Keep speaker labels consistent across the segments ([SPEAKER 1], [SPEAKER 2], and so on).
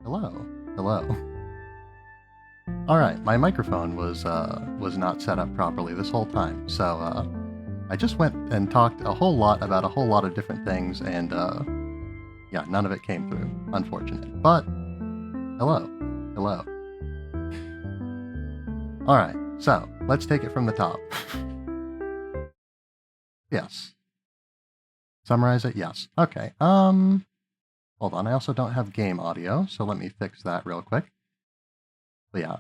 [SPEAKER 1] Hello. Hello. Alright, my microphone was not set up properly this whole time, so I just went and talked a whole lot about a whole lot of different things, and yeah, none of it came through. Unfortunate. But, hello. Hello. Alright, so, let's take it from the top. Yes. Summarize it? Yes. Okay, hold on, I also don't have game audio, so let me fix that real quick. But yeah.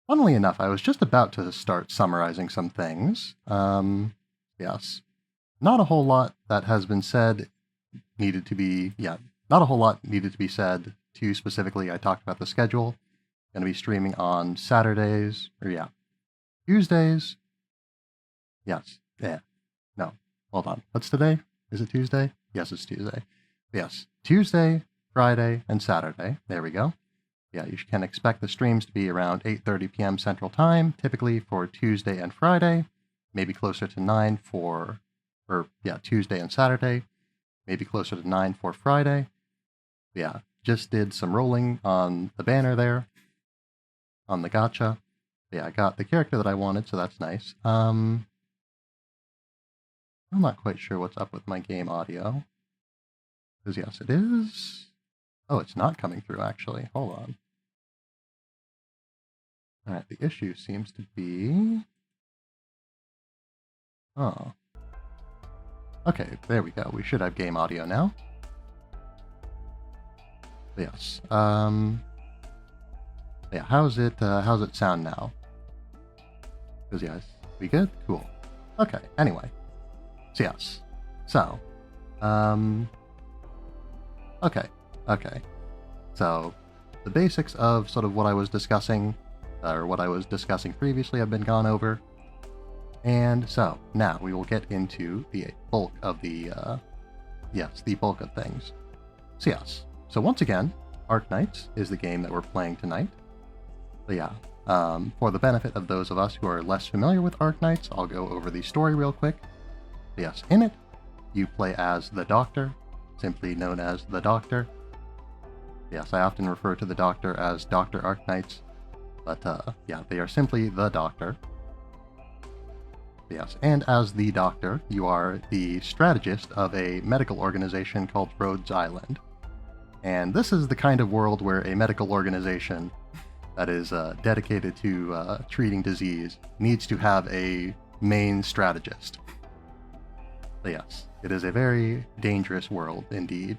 [SPEAKER 1] Funnily enough, I was just about to start summarizing some things. Yes. Not a whole lot that has been said not a whole lot needed to be said. Too specifically, I talked about the schedule. Going to be streaming on Saturdays, Tuesdays. Yes. Yeah. No. Hold on. What's today? Is it Tuesday? Yes, it's Tuesday. Yes. Tuesday, Friday, and Saturday. There we go. Yeah, you can expect the streams to be around 8:30 p.m. Central Time, typically for Tuesday and Friday, maybe closer to 9 for, Tuesday and Saturday, maybe closer to 9 for Friday. Yeah, just did some rolling on the banner there, on the gacha. Yeah, I got the character that I wanted, so that's nice. I'm not quite sure what's up with my game audio. Because yes, it is. Oh, it's not coming through, actually. Hold on. Alright, the issue seems to be... Oh. Okay, there we go. We should have game audio now. Yes. Yeah, how's it sound now? Because yes, we good? Cool. Okay, anyway. So yes. So, okay. So, the basics of sort of what I was discussing, or what I was discussing previously, have been gone over. And so, now we will get into the bulk of the bulk of things. So yes. So once again, Arknights is the game that we're playing tonight. So yeah, for the benefit of those of us who are less familiar with Arknights, I'll go over the story real quick. So yes, in it, you play as the Doctor, simply known as the Doctor. Yes, I often refer to the Doctor as Dr. Arknights, but yeah, they are simply the Doctor. Yes, and as the Doctor, you are the strategist of a medical organization called Rhodes Island. And this is the kind of world where a medical organization that is dedicated to treating disease needs to have a main strategist. But yes, it is a very dangerous world indeed.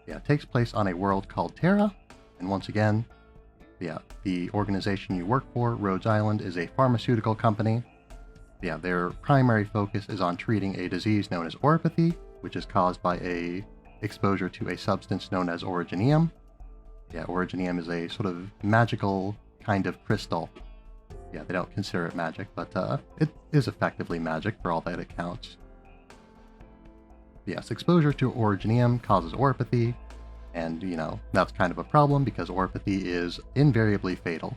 [SPEAKER 1] Yeah, it takes place on a world called Terra, and once again, yeah, the organization you work for, Rhodes Island, is a pharmaceutical company. Yeah, their primary focus is on treating a disease known as oropathy, which is caused by a exposure to a substance known as originium. Yeah, originium is a sort of magical kind of crystal. Yeah, they don't consider it magic, but it is effectively magic for all that it counts. Yes, exposure to originium causes oropathy, and, you know, that's kind of a problem because oropathy is invariably fatal.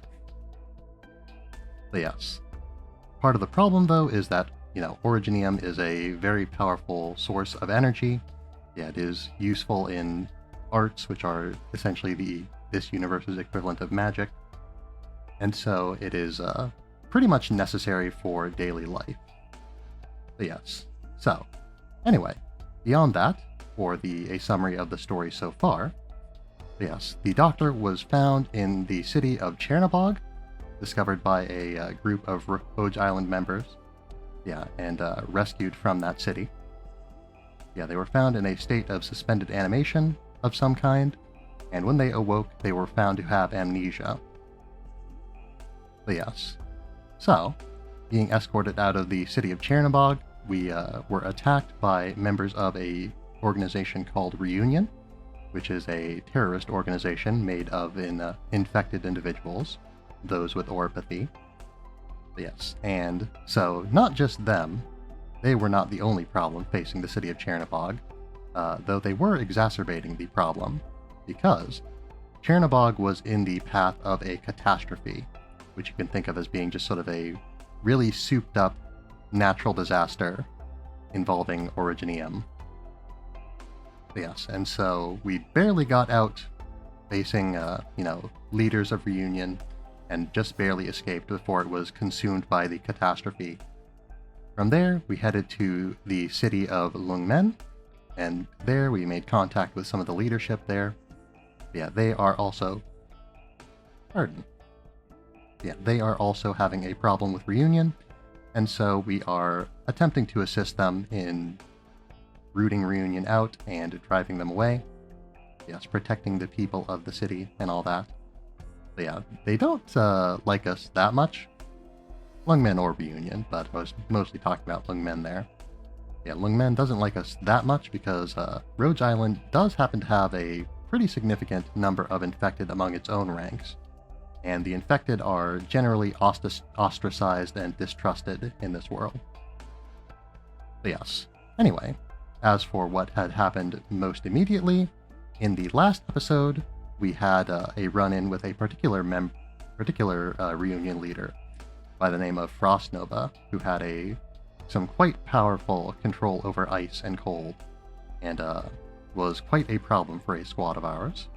[SPEAKER 1] But yes. Part of the problem, though, is that, you know, originium is a very powerful source of energy. Yeah, it is useful in arts, which are essentially this universe's equivalent of magic. And so it is pretty much necessary for daily life. But yes. So, anyway, beyond that, for a summary of the story so far, yes, the Doctor was found in the city of Chernobog, discovered by a group of Rhodes Island members, yeah, and rescued from that city. Yeah, they were found in a state of suspended animation of some kind, and when they awoke, they were found to have amnesia. But yes. So, being escorted out of the city of Chernobog, we were attacked by members of a organization called Reunion, which is a terrorist organization made of infected individuals, those with oropathy. Yes, and so not just them, they were not the only problem facing the city of Chernobog, though they were exacerbating the problem, because Chernobog was in the path of a catastrophe, which you can think of as being just sort of a really souped up natural disaster involving originium. Yes, and so we barely got out facing, leaders of Reunion, and just barely escaped before it was consumed by the catastrophe. From there, we headed to the city of Lungmen, and there we made contact with some of the leadership there. Yeah, they are also... Pardon. Yeah, they are also having a problem with Reunion, and so we are attempting to assist them in rooting Reunion out and driving them away. Yes, protecting the people of the city and all that. But yeah, they don't like us that much. Lungmen or Reunion, but I was mostly talking about Lungmen there. Yeah, Lungmen doesn't like us that much because Rhodes Island does happen to have a pretty significant number of infected among its own ranks, and the infected are generally ostracized and distrusted in this world. But yes, anyway, as for what had happened most immediately, in the last episode, we had a run-in with a particular Reunion leader by the name of Frostnova, who had some quite powerful control over ice and cold, and was quite a problem for a squad of ours.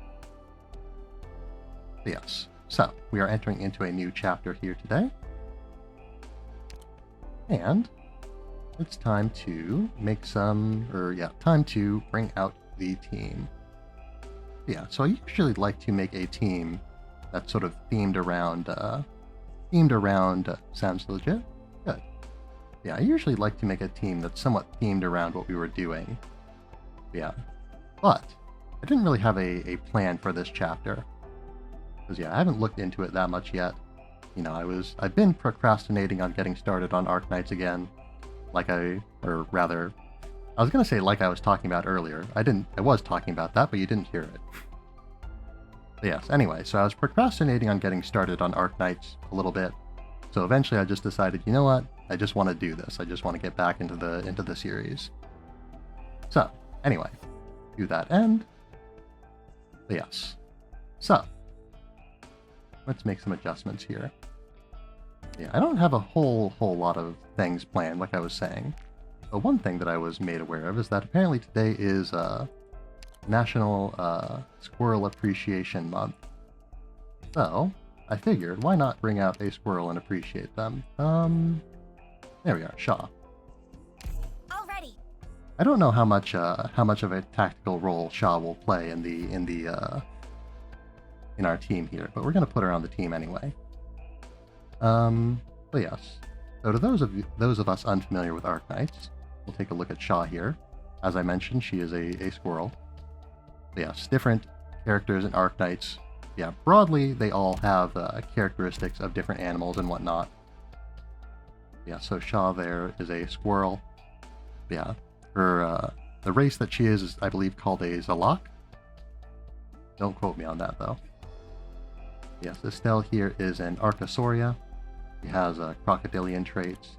[SPEAKER 1] But yes, so we are entering into a new chapter here today, and it's time to time to bring out the team. Yeah, so I usually like to make a team that's sort of themed around, sounds legit? Good. Yeah, I usually like to make a team that's somewhat themed around what we were doing. Yeah, but I didn't really have a plan for this chapter. Because yeah, I haven't looked into it that much yet. I've been procrastinating on getting started on Arknights again. I was gonna say like I was talking about earlier. I was talking about that, but you didn't hear it. But yes, anyway, so I was procrastinating on getting started on Arknights a little bit. So eventually I just decided, you know what? I just want to do this. I just want to get back into the series. So, anyway, to that end. But yes. So, let's make some adjustments here. Yeah, I don't have a whole lot of things planned, like I was saying. But one thing that I was made aware of is that apparently today is National Squirrel Appreciation Month. So, I figured, why not bring out a squirrel and appreciate them? There we are, Shaw.
[SPEAKER 2] Already.
[SPEAKER 1] I don't know how much of a tactical role Shaw will play in our team here, but we're gonna put her on the team anyway. But yes. So to those of us unfamiliar with Arknights, we'll take a look at Shaw here. As I mentioned, she is a squirrel. But yes, different characters in Arknights. Yeah, broadly, they all have characteristics of different animals and whatnot. Yeah, so Shaw there is a squirrel. Yeah, the race that she is I believe, called a Zalak. Don't quote me on that, though. Yes, Estelle here is an Archosauria. She has crocodilian traits.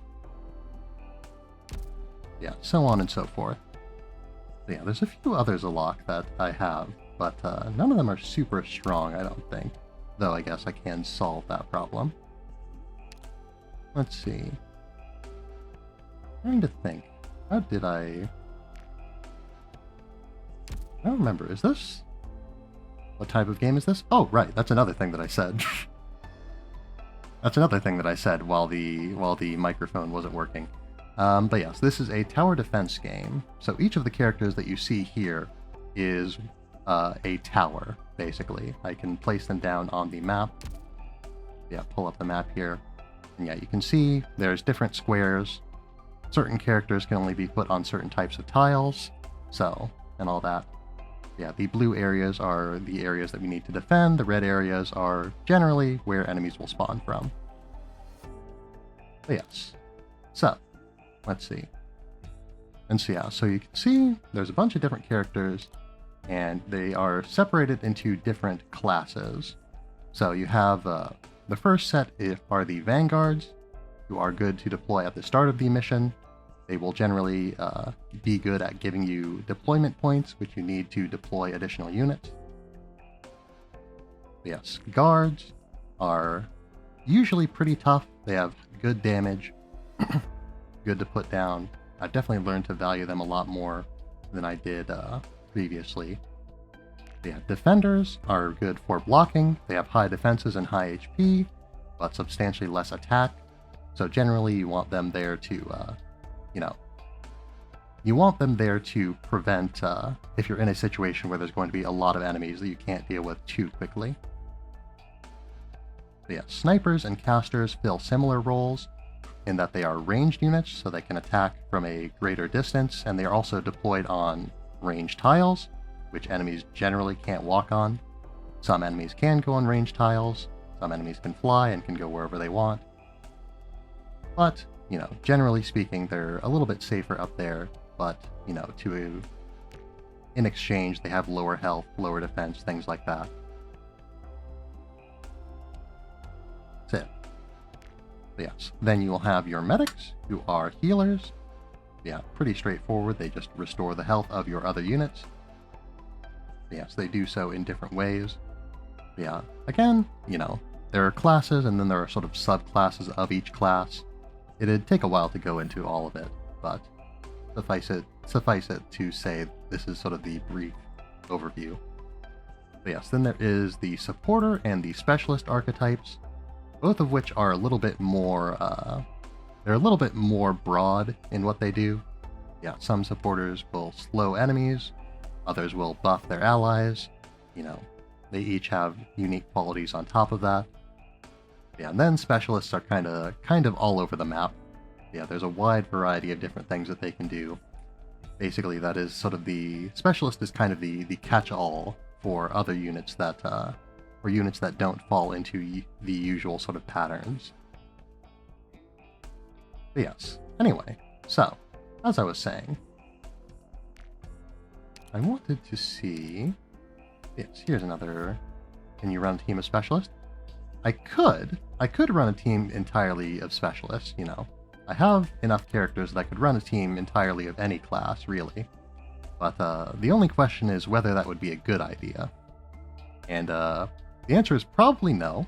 [SPEAKER 1] Yeah, so on and so forth. So yeah, there's a few others Zalak that I have, but none of them are super strong, I don't think. Though I guess I can solve that problem. Let's see. Trying to think. How did I don't remember. Is this... What type of game is this? Oh, right. That's another thing that I said. That's another thing that I said while the microphone wasn't working. But yes, this is a tower defense game. So each of the characters that you see here is a tower, basically. I can place them down on the map. Yeah, pull up the map here. And yeah, you can see there's different squares. Certain characters can only be put on certain types of tiles. So, and all that. Yeah, the blue areas are the areas that we need to defend. The red areas are generally where enemies will spawn from. But yes. So, let's see. And so yeah, so you can see there's a bunch of different characters, and they are separated into different classes. So you have the first set are the Vanguards, who are good to deploy at the start of the mission. They will generally be good at giving you deployment points, which you need to deploy additional units. Yes, Guards are usually pretty tough. They have good damage, good to put down. I've definitely learned to value them a lot more than I did previously. Yeah, defenders are good for blocking. They have high defenses and high HP, but substantially less attack. So generally, you want them there to, you want them there to prevent if you're in a situation where there's going to be a lot of enemies that you can't deal with too quickly. But yeah, snipers and casters fill similar roles in that they are ranged units, so they can attack from a greater distance, and they are also deployed on ranged tiles, which enemies generally can't walk on. Some enemies can go on ranged tiles, some enemies can fly and can go wherever they want. But, generally speaking, they're a little bit safer up there, but, in exchange, they have lower health, lower defense, things like that. That's it. But yes, then you will have your medics, who are healers. Yeah, pretty straightforward. They just restore the health of your other units. Yes, they do so in different ways. Yeah, again, there are classes and then there are sort of subclasses of each class. It'd take a while to go into all of it, but suffice it to say this is sort of the brief overview. But yes, then there is the supporter and the specialist archetypes, both of which are a little bit more, they're a little bit more broad in what they do. Yeah, some supporters will slow enemies, others will buff their allies, they each have unique qualities on top of that. Yeah, and then specialists are kind of all over the map. Yeah, there's a wide variety of different things that they can do. Basically, that is sort of the specialist is kind of the catch-all for other units that or units that don't fall into the usual sort of patterns. But yes. Anyway, so as I was saying, I wanted to see. Yes, here's another. Can you run a team of specialists? I could run a team entirely of specialists, I have enough characters that I could run a team entirely of any class, really. But the only question is whether that would be a good idea. And the answer is probably no.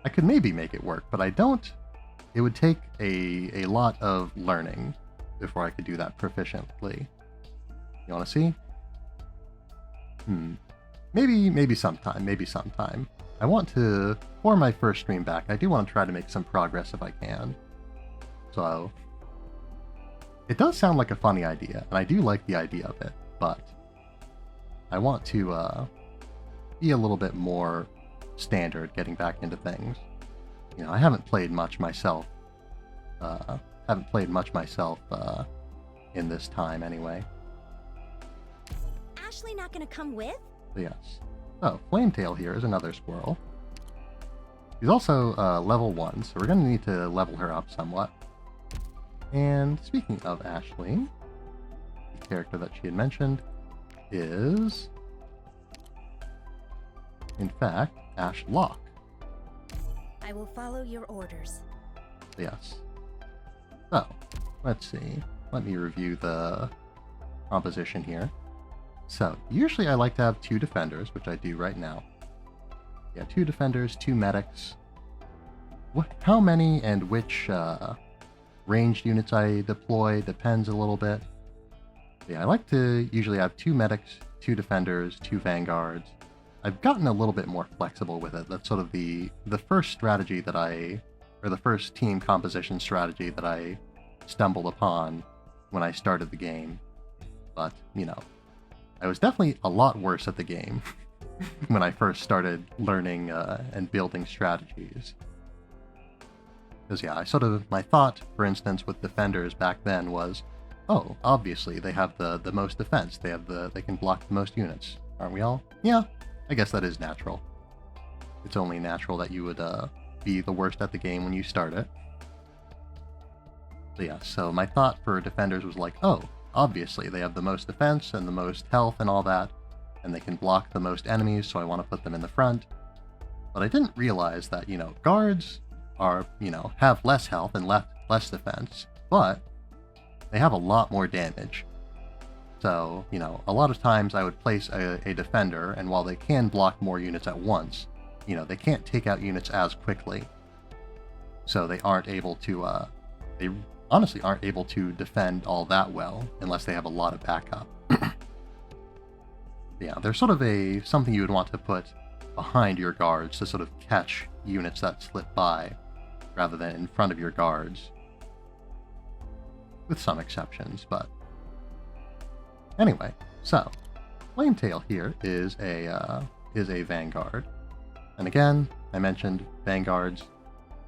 [SPEAKER 1] I could maybe make it work, but I don't. It would take a lot of learning before I could do that proficiently. You want to see? Maybe sometime. I want to, for my first stream back, I do want to try to make some progress if I can. So, it does sound like a funny idea, and I do like the idea of it, but I want to be a little bit more standard getting back into things. I haven't played much myself. In this time, anyway.
[SPEAKER 2] Ashley not gonna come with?
[SPEAKER 1] Yes. Oh, Flametail here is another squirrel. She's also level 1, so we're going to need to level her up somewhat. And speaking of Ashley, the character that she had mentioned is, in fact, Ash Locke.
[SPEAKER 2] I will follow your orders.
[SPEAKER 1] Yes. So, let's see. Let me review the composition here. So, usually I like to have 2 defenders, which I do right now. Yeah, 2 defenders, 2 medics. How many and which ranged units I deploy depends a little bit. Yeah, I like to usually have 2 medics, 2 defenders, 2 vanguards. I've gotten a little bit more flexible with it. That's sort of the first strategy that the first team composition strategy that I stumbled upon when I started the game. But, I was definitely a lot worse at the game when I first started learning and building strategies. Because yeah, my thought, for instance, with defenders back then was, oh, obviously they have the most defense. They can block the most units, aren't we all? Yeah, I guess that is natural. It's only natural that you would be the worst at the game when you start it. But yeah, so my thought for defenders was like, oh, obviously they have the most defense and the most health and all that, and they can block the most enemies, so I want to put them in the front. But I didn't realize that, guards are, have less health and less defense, but they have a lot more damage. So, a lot of times I would place a defender, and while they can block more units at once, they can't take out units as quickly. So they aren't able to, they honestly aren't able to defend all that well unless they have a lot of backup. Yeah, they're sort of something you would want to put behind your guards to sort of catch units that slip by, rather than in front of your guards. With some exceptions, but anyway, so Flametail here is a Vanguard. And again, I mentioned Vanguards,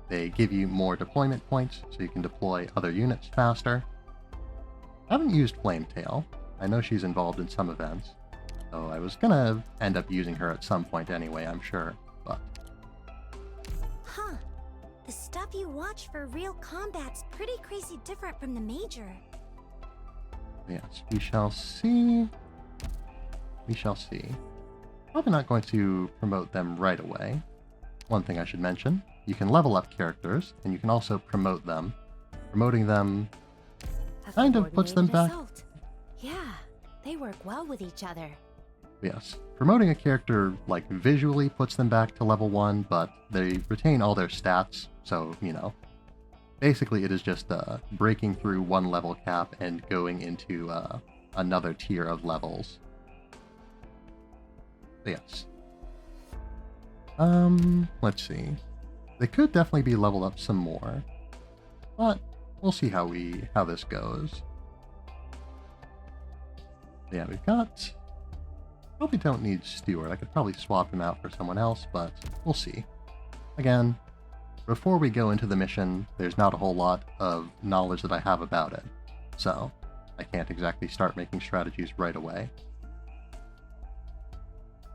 [SPEAKER 1] they give you more deployment points, so you can deploy other units faster. I haven't used Flametail. I know she's involved in some events, so I was gonna end up using her at some point anyway, I'm sure, but...
[SPEAKER 2] Huh. The stuff you watch for real combat's pretty crazy different from the Major.
[SPEAKER 1] Yes, we shall see. We shall see. Probably not going to promote them right away. One thing I should mention, you can level up characters, and you can also promote them. Promoting them kind of puts them back...
[SPEAKER 2] Assault. Yeah, they work well with each other.
[SPEAKER 1] Yes. Promoting a character, like, visually puts them back to level 1, but they retain all their stats, so, you know. Basically, it is just breaking through one level cap and going into another tier of levels. So yes. Let's see. They could definitely be leveled up some more, but we'll see how this goes. Yeah, we've got... Probably don't need Stewart. I could probably swap him out for someone else, but we'll see. Again, before we go into the mission, there's not a whole lot of knowledge that I have about it, so I can't exactly start making strategies right away.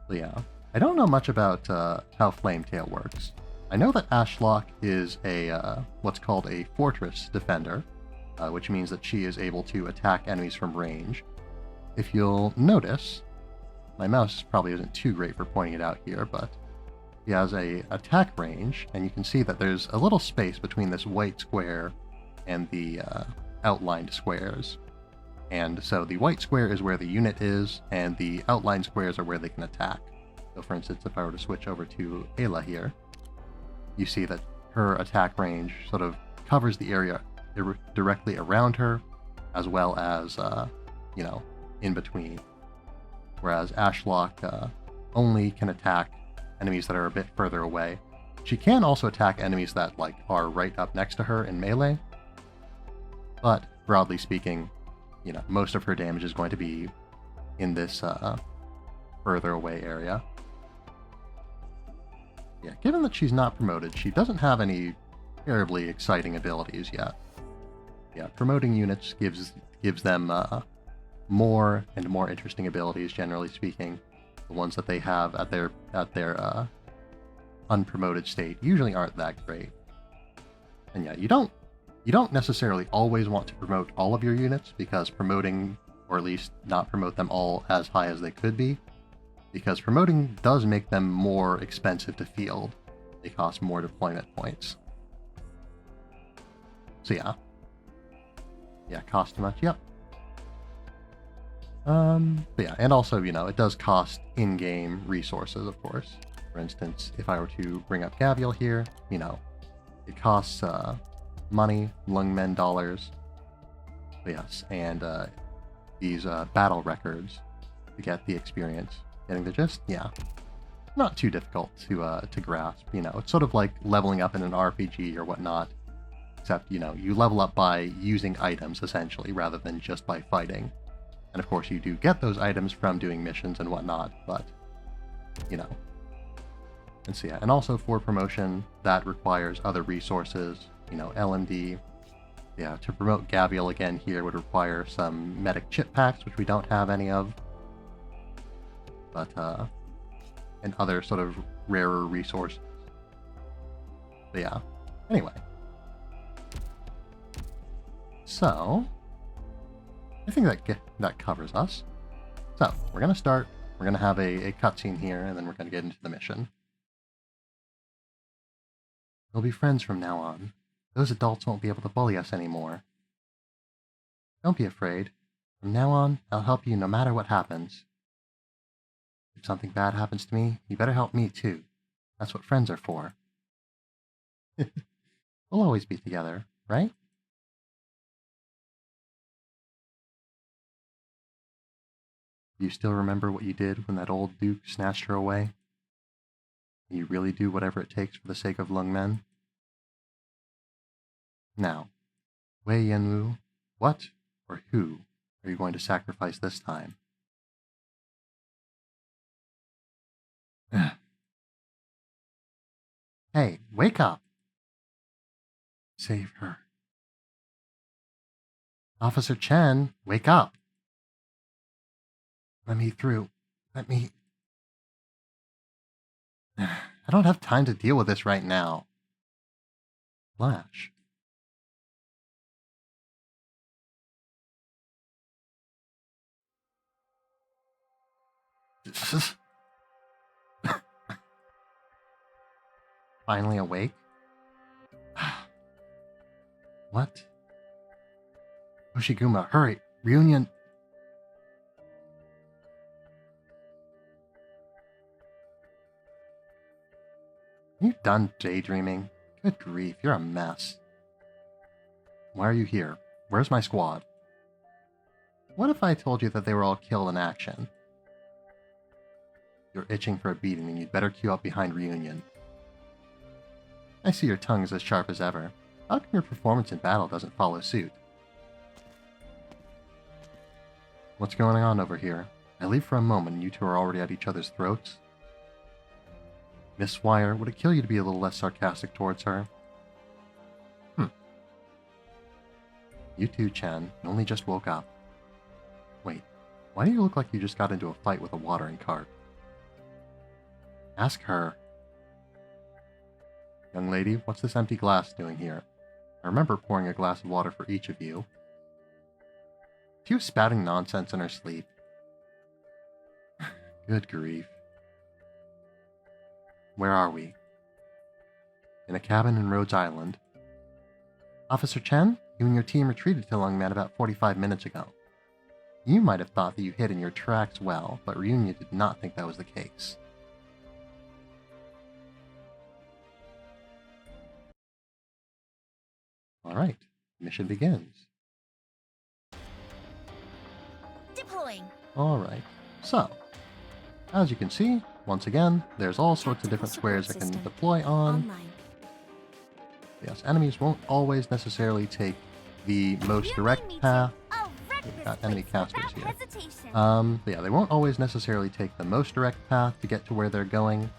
[SPEAKER 1] So yeah, I don't know much about how Flametail works. I know that Ashlock is a what's called a fortress defender, which means that she is able to attack enemies from range. If you'll notice, my mouse probably isn't too great for pointing it out here, but he has a attack range, and you can see that there's a little space between this white square and the outlined squares. And so the white square is where the unit is, and the outlined squares are where they can attack. So for instance, if I were to switch over to Ayla here, you see that her attack range sort of covers the area directly around her, as well as, you know, in between. Whereas Ashlock only can attack enemies that are a bit further away. She can also attack enemies that, like, are right up next to her in melee, but broadly speaking, you know, most of her damage is going to be in this further away area. Yeah, given that she's not promoted, she doesn't have any terribly exciting abilities yet. Yeah, promoting units gives them more and more interesting abilities, generally speaking. The ones that they have at their unpromoted state usually aren't that great. And yeah, you don't necessarily always want to promote all of your units, because promoting, or at least not promote them all as high as they could be, because promoting does make them more expensive to field. They cost more deployment points. So yeah. Yeah, cost too much, yep. But yeah, and also, you know, it does cost in-game resources, of course. For instance, if I were to bring up Gavial here, you know, it costs money, Lungmen dollars. But yes, and these battle records to get the experience. Getting the gist? Yeah. Not too difficult to grasp, you know. It's sort of like leveling up in an RPG or whatnot. Except, you know, you level up by using items, essentially, rather than just by fighting. And of course, you do get those items from doing missions and whatnot, but, you know. And so yeah, and also for promotion, that requires other resources, you know, LMD. Yeah, to promote Gavial again here would require some medic chip packs, which we don't have any of. But, and other sort of rarer resources. But yeah, anyway. So, I think that covers us. So, we're going to start. We're going to have a cutscene here, and then we're going to get into the mission. We'll be friends from now on. Those adults won't be able to bully us anymore. Don't be afraid. From now on, I'll help you no matter what happens. If something bad happens to me, you better help me too. That's what friends are for. We'll always be together, right? . Do you still remember what you did when that old duke snatched her away? You really do whatever it takes for the sake of Lung Men? Now, Wei Yanwu, what or who are you going to sacrifice this time? Hey, wake up! Save her. Officer Chen, wake up! Let me through. Let me... I don't have time to deal with this right now. Flash. Finally awake? What? Yoshiguma, hurry! Reunion! Are you done daydreaming? Good grief, you're a mess. Why are you here? Where's my squad? What if I told you that they were all killed in action? You're itching for a beating, and you'd better queue up behind Reunion. I see your tongue's as sharp as ever. How come your performance in battle doesn't follow suit? What's going on over here? I leave for a moment and you two are already at each other's throats? Miss Wire, would it kill you to be a little less sarcastic towards her? You too, Chen. You only just woke up. Wait, why do you look like you just got into a fight with a watering cart? Ask her. Young lady, what's this empty glass doing here? I remember pouring a glass of water for each of you. She was spouting nonsense in her sleep. Good grief. Where are we? In a cabin in Rhodes Island. Officer Chen, you and your team retreated to Lungman about 45 minutes ago. You might have thought that you hid in your tracks well, but Reunion did not think that was the case. Alright, mission begins.
[SPEAKER 2] Deploying.
[SPEAKER 1] Alright, so, as you can see, once again, there's all sorts of different squares I can deploy on.
[SPEAKER 2] Online.
[SPEAKER 1] Yes, enemies won't always necessarily take the most direct path. We've got enemy casters here. But yeah, they won't always necessarily take the most direct path to get to where they're going.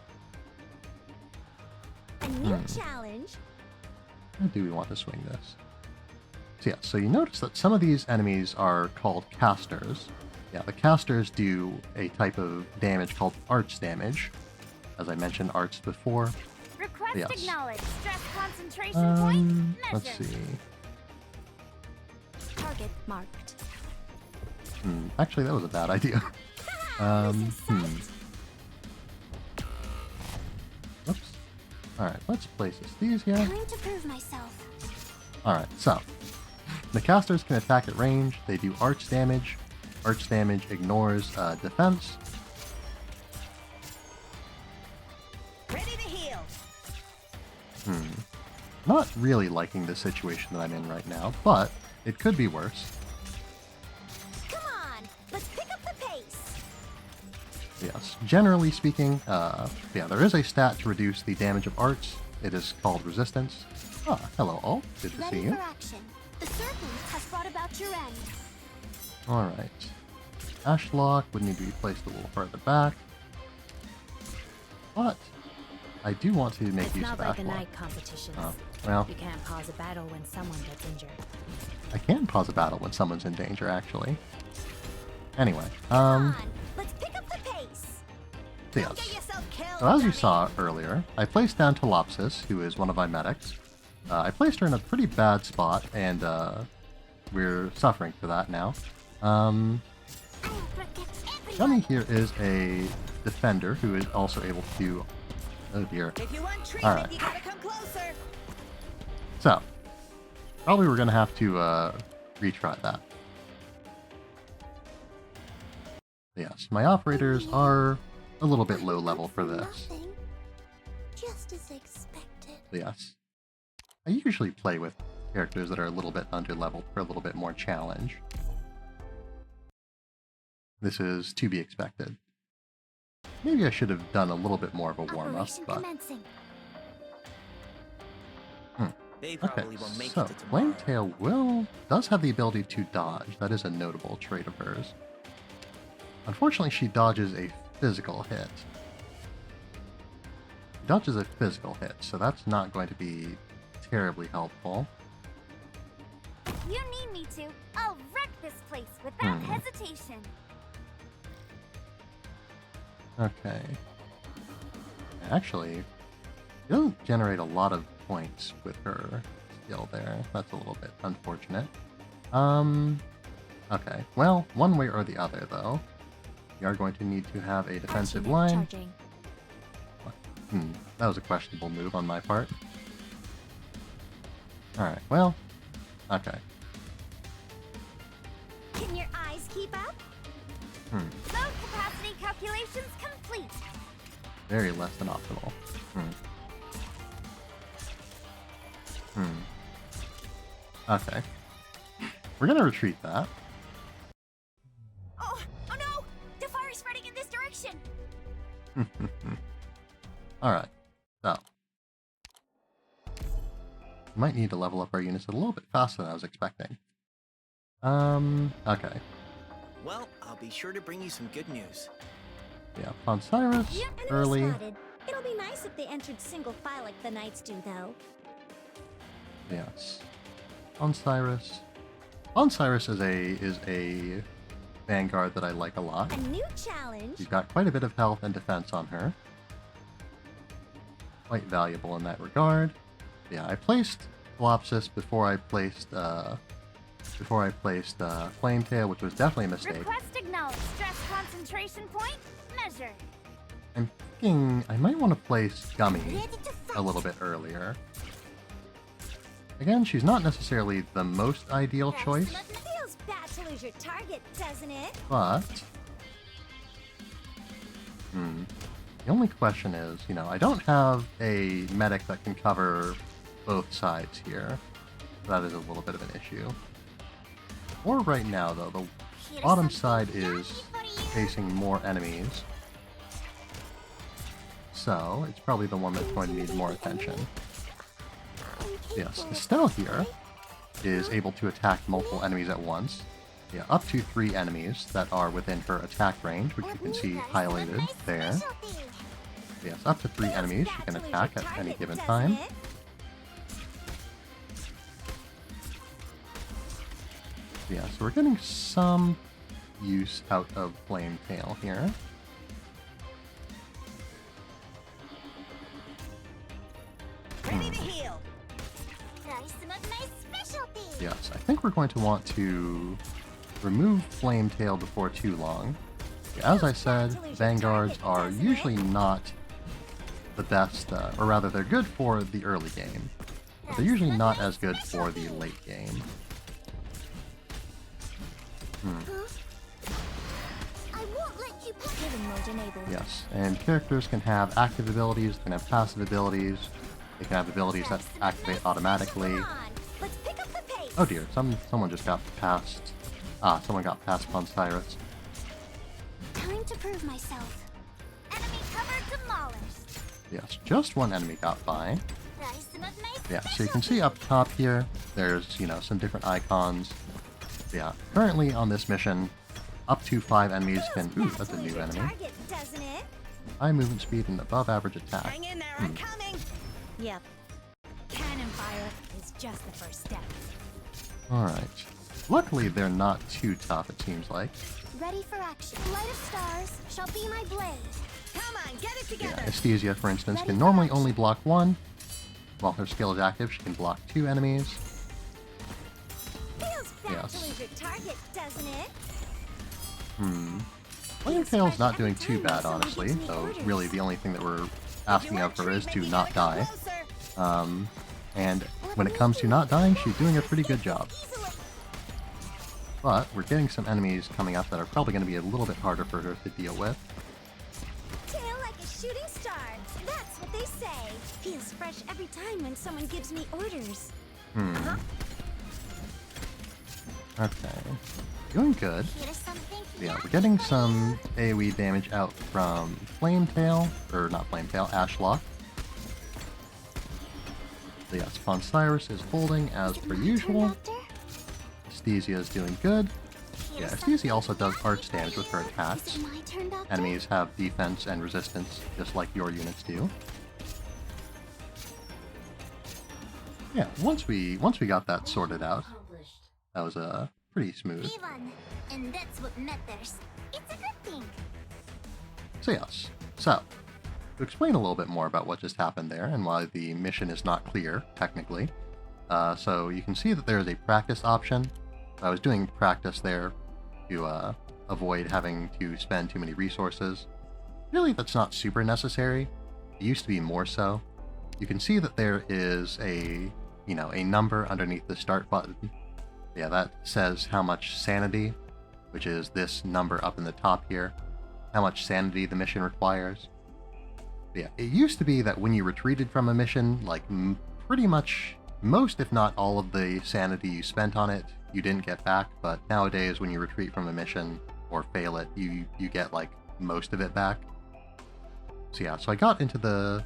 [SPEAKER 2] A new challenge.
[SPEAKER 1] How do we want to swing this? So yeah, so you notice that some of these enemies are called casters. Yeah, the casters do a type of damage called arts damage. As I mentioned, arts before.
[SPEAKER 2] Request
[SPEAKER 1] Yes.
[SPEAKER 2] acknowledged. Stress concentration point.
[SPEAKER 1] Let's
[SPEAKER 2] Measured.
[SPEAKER 1] see.
[SPEAKER 2] Target marked.
[SPEAKER 1] Actually, that was a bad idea. Whoops. Alright, let's place these here.
[SPEAKER 2] Trying to prove myself.
[SPEAKER 1] Alright, so. The casters can attack at range. They do arch damage. Arch damage ignores defense.
[SPEAKER 2] Ready to heal.
[SPEAKER 1] Not really liking the situation that I'm in right now, but it could be worse.
[SPEAKER 2] Come on, let's pick up the pace.
[SPEAKER 1] Yes, generally speaking, yeah, there is a stat to reduce the damage of arts. It is called resistance. Ah, hello all. Good to see
[SPEAKER 2] Ready
[SPEAKER 1] you.
[SPEAKER 2] for action. The serpent has brought about your end.
[SPEAKER 1] Alright. Ashlock would need to be placed a little further back. But I do want to make
[SPEAKER 3] It's
[SPEAKER 1] use
[SPEAKER 3] not
[SPEAKER 1] of
[SPEAKER 3] like the
[SPEAKER 1] Ashlock.
[SPEAKER 3] night competitions.
[SPEAKER 1] Oh, well,
[SPEAKER 3] You can't pause a battle when someone gets injured.
[SPEAKER 1] I can pause a battle when someone's in danger, actually. Anyway,
[SPEAKER 2] Come on, let's pick up the pace.
[SPEAKER 1] so
[SPEAKER 2] Don't
[SPEAKER 1] yes.
[SPEAKER 2] get yourself killed.
[SPEAKER 1] So as you
[SPEAKER 2] dummy.
[SPEAKER 1] saw earlier, I placed down Telopsis, who is one of my medics. I placed her in a pretty bad spot, and we're suffering for that now.
[SPEAKER 2] I'll forget everyone.
[SPEAKER 1] Johnny here is a defender who is also able to do... Oh dear.
[SPEAKER 2] If you want treatment,
[SPEAKER 1] Alright.
[SPEAKER 2] you gotta come closer.
[SPEAKER 1] So, probably we're going to have to retry that. Yes, my operators are a little bit low level for this.
[SPEAKER 2] Nothing. Just as expected.
[SPEAKER 1] Yes. I usually play with characters that are a little bit under leveled for a little bit more challenge. This is to be expected. Maybe I should have done a little bit more of a warm-up,
[SPEAKER 2] Operation
[SPEAKER 1] but...
[SPEAKER 2] commencing.
[SPEAKER 4] They
[SPEAKER 1] Okay,
[SPEAKER 4] probably won't make
[SPEAKER 1] so
[SPEAKER 4] it to tomorrow.
[SPEAKER 1] Flametail does have the ability to dodge. That is a notable trait of hers. Unfortunately, she dodges a physical hit. She dodges a physical hit, so that's not going to be terribly helpful.
[SPEAKER 2] You need me to. I'll wreck this place without
[SPEAKER 1] Hmm.
[SPEAKER 2] hesitation.
[SPEAKER 1] Okay. Actually, she doesn't generate a lot of points with her skill there. That's a little bit unfortunate. Okay. Well, one way or the other, though. We are going to need to have a defensive line.
[SPEAKER 3] Charging.
[SPEAKER 1] That was a questionable move on my part. Alright, well, okay.
[SPEAKER 2] Can your eyes keep up? Load capacity calculations complete.
[SPEAKER 1] Very less than optimal. Okay. We're gonna retreat that.
[SPEAKER 2] Oh no! The fire is spreading in this direction.
[SPEAKER 1] Alright, so. We might need to level up our units a little bit faster than I was expecting. Okay.
[SPEAKER 4] Well, I'll be sure to bring you some good news.
[SPEAKER 1] Yeah, Ponsiris,
[SPEAKER 2] Yeah, enemy
[SPEAKER 1] early.
[SPEAKER 2] spotted. It'll be nice if they entered single file like the Knights do, though.
[SPEAKER 1] Yes. Ponsiris. Ponsiris is a vanguard that I like a lot.
[SPEAKER 2] A new challenge.
[SPEAKER 1] She's got quite a bit of health and defense on her. Quite valuable in that regard. Yeah, I placed Colopsis before I placed Flametail, which was definitely a mistake.
[SPEAKER 2] Request acknowledged. Stress concentration point measured.
[SPEAKER 1] I'm thinking I might want to place Gummy
[SPEAKER 2] Ready to fight.
[SPEAKER 1] a little bit earlier. Again, she's not necessarily the most ideal choice,
[SPEAKER 2] Feels bad to lose your target, doesn't it?
[SPEAKER 1] but... The only question is, I don't have a medic that can cover both sides here. That is a little bit of an issue. Or right now, though, the bottom side is facing more enemies. So, it's probably the one that's going to need more attention. Yes, Estelle here is able to attack multiple enemies at once. Yeah, up to 3 enemies that are within her attack range, which you can see highlighted there. Yes, up to 3 enemies she can attack at any given time. Yeah, so we're getting some use out of Flametail here.
[SPEAKER 2] Ready to heal. Nice some of my specialty.
[SPEAKER 1] Yes, I think we're going to want to remove Flametail before too long. As I said, Vanguards are usually not the best, or rather they're good for the early game, but they're usually not as good for the late game.
[SPEAKER 2] I won't let you put hidden mode enabled.
[SPEAKER 1] Yes, and characters can have active abilities, they can have passive abilities, they can have abilities that activate automatically.
[SPEAKER 2] Come on, let's pick up the pace.
[SPEAKER 1] Oh dear, someone just got past... someone got past Ponsiris.
[SPEAKER 2] Time to prove myself. Enemy cover demolished.
[SPEAKER 1] Yes, just one enemy got by.
[SPEAKER 2] Nice some of my
[SPEAKER 1] Yeah, so you can see up top here, there's, some different icons. Yeah, currently on this mission, up to 5 enemies can... Ooh, that's a new enemy.
[SPEAKER 2] Target, doesn't it?
[SPEAKER 1] High movement speed and above average attack.
[SPEAKER 4] Hang in there, I'm coming!
[SPEAKER 3] Yep. Cannon fire is just the first step.
[SPEAKER 1] Alright. Luckily, they're not too tough, it seems like.
[SPEAKER 2] Ready for action. Light of stars shall be my blade.
[SPEAKER 4] Come on, get it
[SPEAKER 1] Yeah,
[SPEAKER 4] together!
[SPEAKER 1] Estesia, for instance, can normally only block 1. While her skill is active, she can block 2 enemies.
[SPEAKER 2] Feels bad
[SPEAKER 1] Yes.
[SPEAKER 2] to lose your target, doesn't it?
[SPEAKER 1] Flametail's not doing too bad, honestly, so really the only thing that we're asking of her is to not die. And when it comes to not dying, she's doing a pretty good job.
[SPEAKER 2] Easily.
[SPEAKER 1] But we're getting some enemies coming up that are probably going to be a little bit harder for her to deal with.
[SPEAKER 2] Tail like a shooting star. That's what they say. Feels fresh every time when someone gives me orders.
[SPEAKER 1] Okay. Doing good.
[SPEAKER 2] Here's something.
[SPEAKER 1] Yeah, we're getting some AoE damage out from Flametail, or not Flametail, Ashlock. So yes, Ponsyrus is holding as per usual. Esthesia is doing good. Yeah, Esthesia also does arch damage with her attacks. Enemies have defense and resistance, just like your units do. Yeah, once we got that sorted out, that was pretty smooth.
[SPEAKER 2] And that's what matters. It's a good thing.
[SPEAKER 1] So yes, so to explain a little bit more about what just happened there and why the mission is not clear, technically. So you can see that there is a practice option. I was doing practice there to avoid having to spend too many resources. Really, that's not super necessary. It used to be more so. You can see that there is a number underneath the start button. Yeah, that says how much sanity, which is this number up in the top here, how much sanity the mission requires. Yeah, it used to be that when you retreated from a mission, like pretty much most, if not all of the sanity you spent on it, you didn't get back, but nowadays when you retreat from a mission or fail it, you get like most of it back. So yeah, so I got into the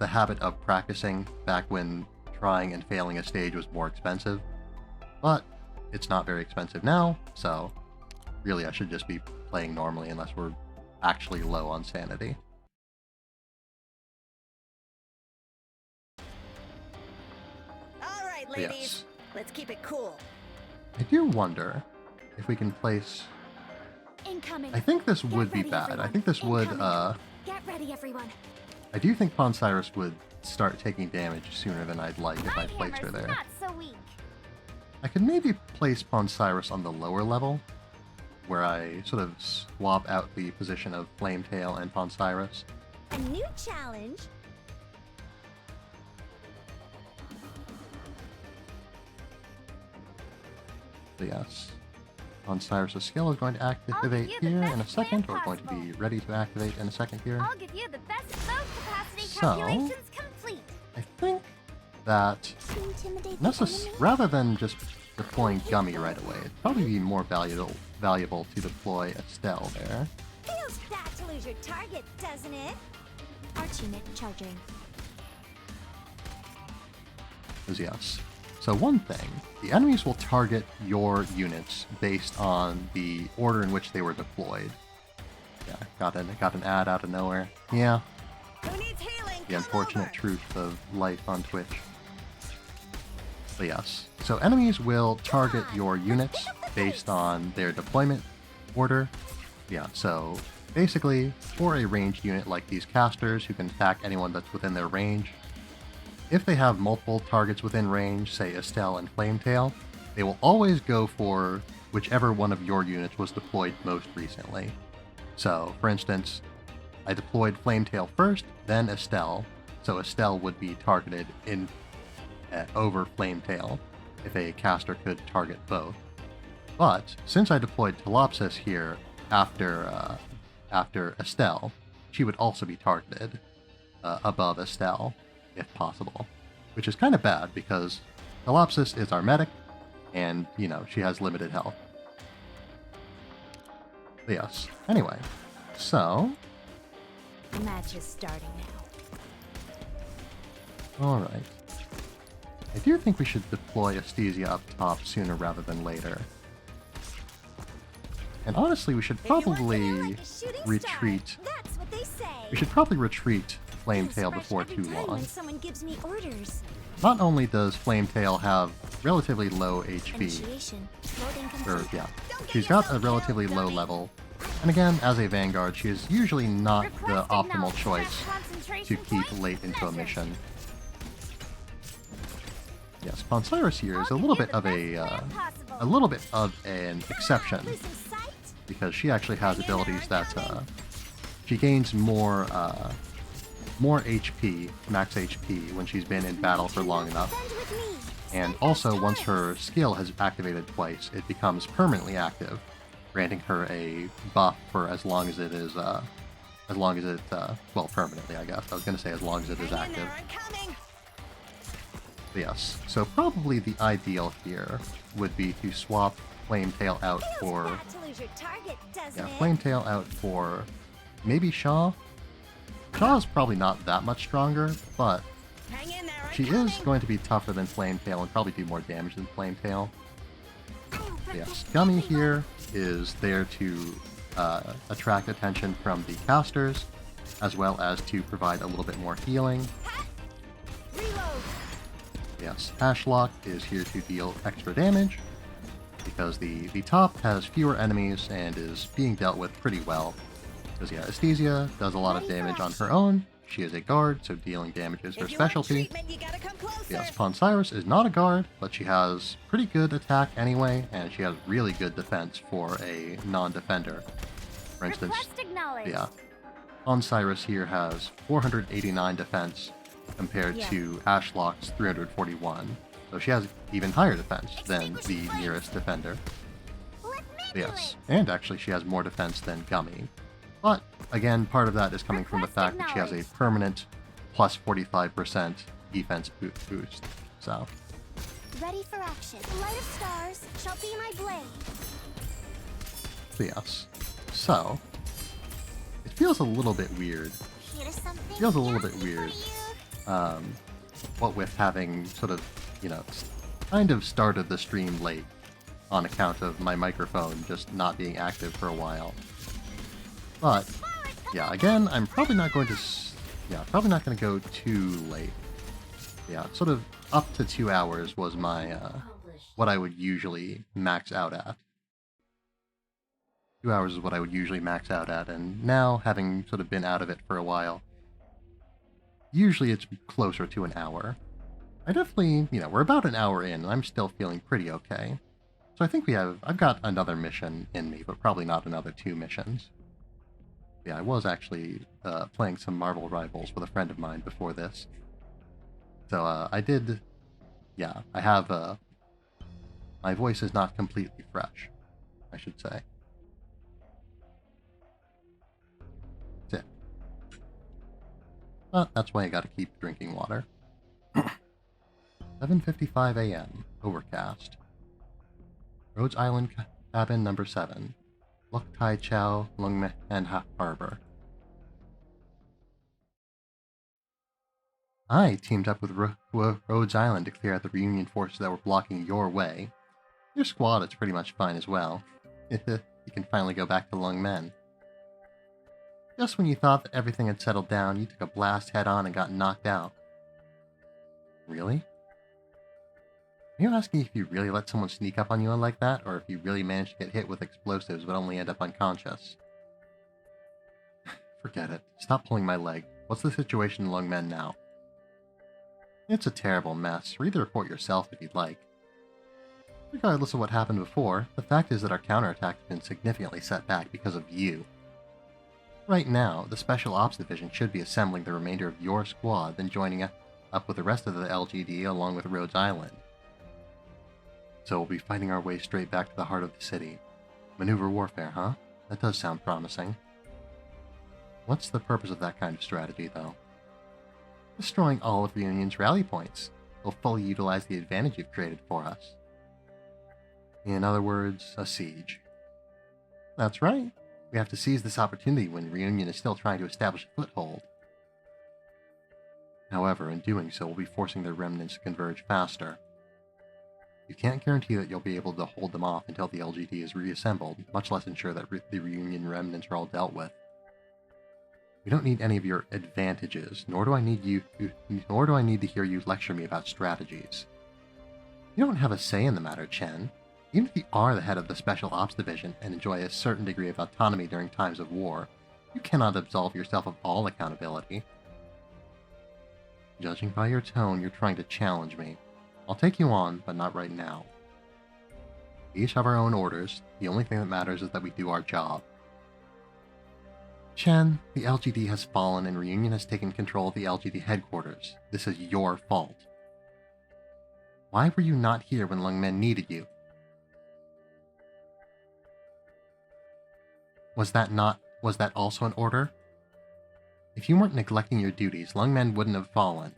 [SPEAKER 1] habit of practicing back when trying and failing a stage was more expensive, but it's not very expensive now, so really I should just be playing normally unless we're actually low on sanity.
[SPEAKER 4] All right, ladies.
[SPEAKER 1] Yes.
[SPEAKER 4] Let's keep it cool.
[SPEAKER 1] I do wonder if we can place...
[SPEAKER 3] Incoming.
[SPEAKER 1] I think this would be
[SPEAKER 3] ready,
[SPEAKER 1] bad.
[SPEAKER 3] everyone.
[SPEAKER 1] I think this would,
[SPEAKER 3] Get ready, everyone.
[SPEAKER 1] I do think Ponsyrus would start taking damage sooner than I'd like if I placed her there.
[SPEAKER 3] Not so weak.
[SPEAKER 1] I could maybe place Ponsyrus on the lower level, where I sort of swap out the position of Flametail and Ponsyrus.
[SPEAKER 2] A new challenge.
[SPEAKER 1] So yes, Ponsyrus' skill is going to activate
[SPEAKER 3] you the
[SPEAKER 1] here
[SPEAKER 3] best
[SPEAKER 1] in a second, or
[SPEAKER 3] plan
[SPEAKER 1] going to be
[SPEAKER 3] possible.
[SPEAKER 1] ready to activate in a second here.
[SPEAKER 3] I'll give you the best boat capacity
[SPEAKER 1] So-
[SPEAKER 3] calculations complete.
[SPEAKER 1] I think that
[SPEAKER 2] To intimidate the enemy.
[SPEAKER 1] rather than just deploying Gummy right away, it'd probably be more valuable to deploy Estelle there.
[SPEAKER 2] Feels bad to lose your target, doesn't it?
[SPEAKER 3] Arch unit charging.
[SPEAKER 1] Is yes. So one thing, the enemies will target your units based on the order in which they were deployed. Yeah, got an ad out of nowhere. Yeah,
[SPEAKER 4] Who needs healing?
[SPEAKER 1] the
[SPEAKER 4] Come
[SPEAKER 1] unfortunate
[SPEAKER 4] over.
[SPEAKER 1] truth of life on Twitch. But yes, so enemies will target your units based on their deployment order. Yeah, so basically, for a ranged unit like these casters who can attack anyone that's within their range, if they have multiple targets within range, say Estelle and Flametail, they will always go for whichever one of your units was deployed most recently. So, for instance, I deployed Flametail first, then Estelle, so Estelle would be targeted over Flametail if a caster could target both. But since I deployed Telopsis here after Estelle, she would also be targeted above Estelle, if possible, which is kind of bad because Telopsis is our medic, and she has limited health. But yes. Anyway, so
[SPEAKER 3] The match is starting now.
[SPEAKER 1] all right. I do think we should deploy Esthesia up top sooner rather than later. And honestly, we should
[SPEAKER 2] If you want to
[SPEAKER 1] probably
[SPEAKER 2] know like a shooting
[SPEAKER 1] retreat.
[SPEAKER 2] star, that's what they say.
[SPEAKER 1] We should probably retreat
[SPEAKER 2] Feels
[SPEAKER 1] Flametail
[SPEAKER 2] fresh
[SPEAKER 1] before
[SPEAKER 2] every
[SPEAKER 1] too
[SPEAKER 2] time
[SPEAKER 1] long.
[SPEAKER 2] When someone gives me orders.
[SPEAKER 1] Not only does Flametail have relatively low HP,
[SPEAKER 2] Initiation. Loading
[SPEAKER 1] or
[SPEAKER 2] complete.
[SPEAKER 1] yeah,
[SPEAKER 4] Don't get
[SPEAKER 1] she's got a
[SPEAKER 4] yourself
[SPEAKER 1] relatively
[SPEAKER 4] killed,
[SPEAKER 1] low
[SPEAKER 4] dummy.
[SPEAKER 1] level, and again, as a Vanguard, she is usually not the
[SPEAKER 3] Request
[SPEAKER 1] optimal
[SPEAKER 3] acknowledged.
[SPEAKER 1] choice
[SPEAKER 3] Staff
[SPEAKER 1] to
[SPEAKER 3] concentration
[SPEAKER 1] keep
[SPEAKER 3] point
[SPEAKER 1] late into a
[SPEAKER 3] measured.
[SPEAKER 1] mission. Yes, Ponsyrus here is a
[SPEAKER 3] I'll
[SPEAKER 1] little
[SPEAKER 3] give
[SPEAKER 1] bit
[SPEAKER 3] you
[SPEAKER 1] of
[SPEAKER 3] the
[SPEAKER 1] a
[SPEAKER 3] best plan possible.
[SPEAKER 1] a little bit of an exception,
[SPEAKER 2] Losing sight?
[SPEAKER 1] because she actually has abilities that she gains more HP, max HP, when she's been in battle for long enough.
[SPEAKER 2] Bend with me.
[SPEAKER 1] And
[SPEAKER 2] Steadfast
[SPEAKER 1] also, once her
[SPEAKER 2] Taurus.
[SPEAKER 1] skill has activated twice, it becomes permanently active, granting her a buff for as long as it is, well, permanently, I guess. I was going to say as long as it is
[SPEAKER 4] Hang in
[SPEAKER 1] active.
[SPEAKER 4] there, I'm coming.
[SPEAKER 1] But yes, so probably the ideal here would be to swap Flame Tail out
[SPEAKER 2] Feels
[SPEAKER 1] for...
[SPEAKER 2] bad to lose your target, doesn't
[SPEAKER 1] Yeah,
[SPEAKER 2] it?
[SPEAKER 1] Flame Tail out for maybe Shaw. Shaw is probably not that much stronger, but
[SPEAKER 4] Hang in there. I'm
[SPEAKER 1] she
[SPEAKER 4] coming.
[SPEAKER 1] is going to be tougher than Flame Tail and probably do more damage than Flame Tail. Yes, Gummy here is there to attract attention from the casters, as well as to provide a little bit more healing.
[SPEAKER 2] Reload.
[SPEAKER 1] Yes, Ashlock is here to deal extra damage, because the top has fewer enemies and is being dealt with pretty well. Because yeah, Esthesia does a lot of damage on her own. She is a guard, so dealing damage is her
[SPEAKER 4] If you want
[SPEAKER 1] specialty.
[SPEAKER 4] treatment, you gotta come closer.
[SPEAKER 1] Yes, Ponsyrus is not a guard, but she has pretty good attack anyway, and she has really good defense for a non-defender. For instance,
[SPEAKER 3] Request acknowledged.
[SPEAKER 1] yeah, Ponsyrus here has 489 defense compared to Ashlock's 341, so she has even higher defense than the nearest defender.
[SPEAKER 2] Let me
[SPEAKER 1] Yes, and actually she has more defense than Gummy. But, again, part of that is coming from the fact that she has a permanent plus 45% defense boost. So,
[SPEAKER 2] Ready for action. The light of stars shall be my blade.
[SPEAKER 1] yes. So, it feels a little bit weird.
[SPEAKER 2] Here's something.
[SPEAKER 1] Feels a little bit
[SPEAKER 2] yummy for
[SPEAKER 1] weird.
[SPEAKER 2] you.
[SPEAKER 1] What with having sort of, kind of started the stream late on account of my microphone just not being active for a while. But, yeah, again, I'm probably not going to, probably not going to go too late. Yeah, sort of up to 2 hours was my, what I would usually max out at. 2 hours is what I would usually max out at, and now, having sort of been out of it for a while, usually it's closer to an hour. I definitely, we're about an hour in, and I'm still feeling pretty okay. So I think I've got another mission in me, but probably not another 2 missions. Yeah, I was actually playing some Marvel Rivals with a friend of mine before this. So I did, I have, my voice is not completely fresh, I should say. That's it. But that's why I gotta keep drinking water. 7:55 a.m. Overcast. Rhodes Island Cabin number 7. Luk Tai Chau, Lung and Harbor. I teamed up with Rhodes Island to clear out the reunion forces that were blocking your way. Your squad is pretty much fine as well. You can finally go back to Lung Men. Just when you thought that everything had settled down, you took a blast head-on and got knocked out. Really? Are you asking if you really let someone sneak up on you like that, or if you really managed to get hit with explosives but only end up unconscious? Forget it. Stop pulling my leg. What's the situation in Lung Men now? It's a terrible mess. Read the report yourself if you'd like. Regardless of what happened before, the fact is that our counterattack has been significantly set back because of you. Right now, the Special Ops Division should be assembling the remainder of your squad, then joining up with the rest of the LGD along with Rhodes Island. So we'll be fighting our way straight back to the heart of the city. Maneuver warfare, huh? That does sound promising. What's the purpose of that kind of strategy, though? Destroying all of Reunion's rally points. We'll fully utilize the advantage you've created for us. In other words, a siege. That's right. We have to seize this opportunity when Reunion is still trying to establish a foothold. However, in doing so, we'll be forcing their remnants to converge faster. You can't guarantee that you'll be able to hold them off until the LGD is reassembled, much less ensure that the Reunion remnants are all dealt with. We don't need any of your advantages, nor do I need to hear you lecture me about strategies. You don't have a say in the matter, Chen. Even if you are the head of the Special Ops Division and enjoy a certain degree of autonomy during times of war, you cannot absolve yourself of all accountability. Judging by your tone, you're trying to challenge me. I'll take you on, but not right now. We each have our own orders. The only thing that matters is that we do our job. Chen, the LGD has fallen and Reunion has taken control of the LGD headquarters. This is your fault. Why were you not here when Lung Men needed you? Was that also an order? If you weren't neglecting your duties, Lung Men wouldn't have fallen.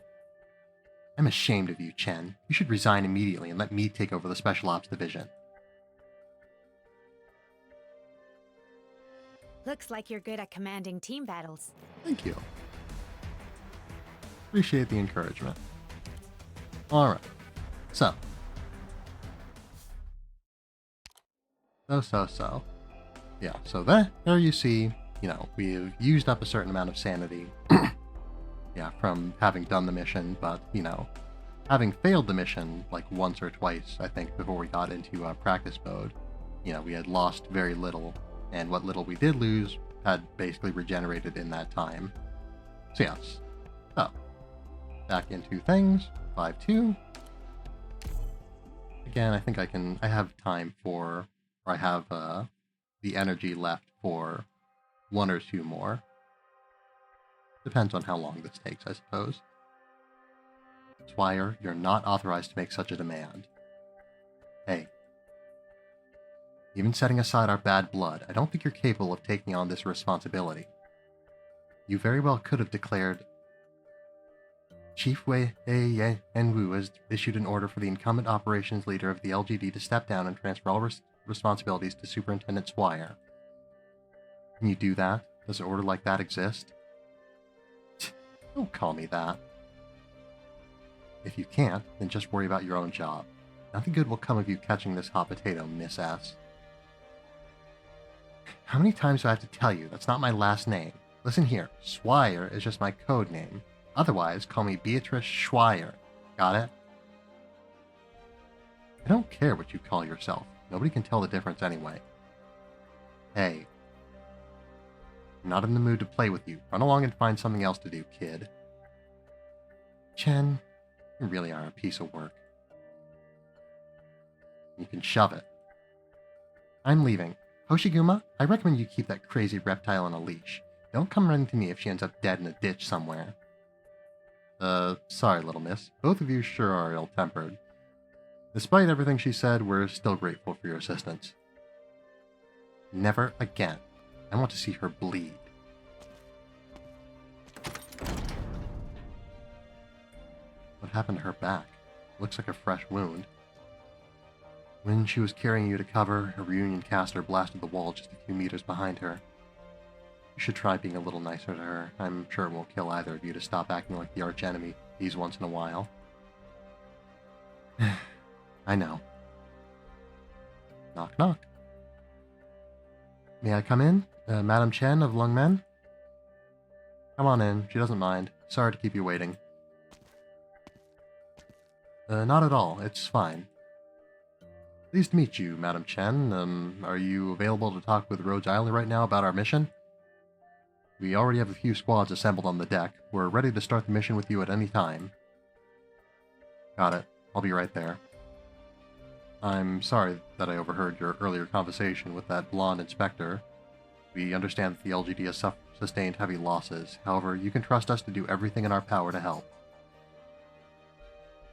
[SPEAKER 1] I'm ashamed of you, Chen. You should resign immediately and let me take over the Special Ops Division.
[SPEAKER 3] Looks like you're good at commanding team battles.
[SPEAKER 1] Thank you. Appreciate the encouragement. Alright. So. Yeah, so there you see, we've used up a certain amount of sanity. Yeah, from having done the mission, but, having failed the mission like once or twice, I think, before we got into practice mode, we had lost very little, and what little we did lose had basically regenerated in that time. So yes. So, back into things, 5-2. Again, I think I have time for, or I have the energy left for one or two more. Depends on how long this takes, I suppose. Swire, you're not authorized to make such a demand. Hey. Even setting aside our bad blood, I don't think you're capable of taking on this responsibility. You very well could have declared, Chief Wei Enwu has issued an order for the incumbent operations leader of the LGD to step down and transfer all responsibilities to Superintendent Swire. Can you do that? Does an order like that exist? Don't call me that. If you can't, then just worry about your own job. Nothing good will come of you catching this hot potato, Miss S. How many times do I have to tell you that's not my last name? Listen here, Swire is just my code name. Otherwise, call me Beatrice Schweier. Got it? I don't care what you call yourself. Nobody can tell the difference anyway. Hey. I'm not in the mood to play with you. Run along and find something else to do, kid. Chen, you really are a piece of work. You can shove it. I'm leaving. Hoshiguma, I recommend you keep that crazy reptile on a leash. Don't come running to me if she ends up dead in a ditch somewhere. Sorry, little miss. Both of you sure are ill-tempered. Despite everything she said, we're still grateful for your assistance. Never again. I want to see her bleed. What happened to her back? Looks like a fresh wound. When she was carrying you to cover, a reunion caster blasted the wall just a few meters behind her. You should try being a little nicer to her. I'm sure it won't kill either of you to stop acting like the archenemy these once in a while. I know. Knock, knock. May I come in? Madam Chen of Lungmen? Come on in. She doesn't mind. Sorry to keep you waiting. Not at all. It's fine. Pleased to meet you, Madam Chen. Are you available to talk with Rhodes Island right now about our mission? We already have a few squads assembled on the deck. We're ready to start the mission with you at any time. Got it. I'll be right there. I'm sorry that I overheard your earlier conversation with that blonde inspector. We understand that the LGD has sustained heavy losses. However, you can trust us to do everything in our power to help.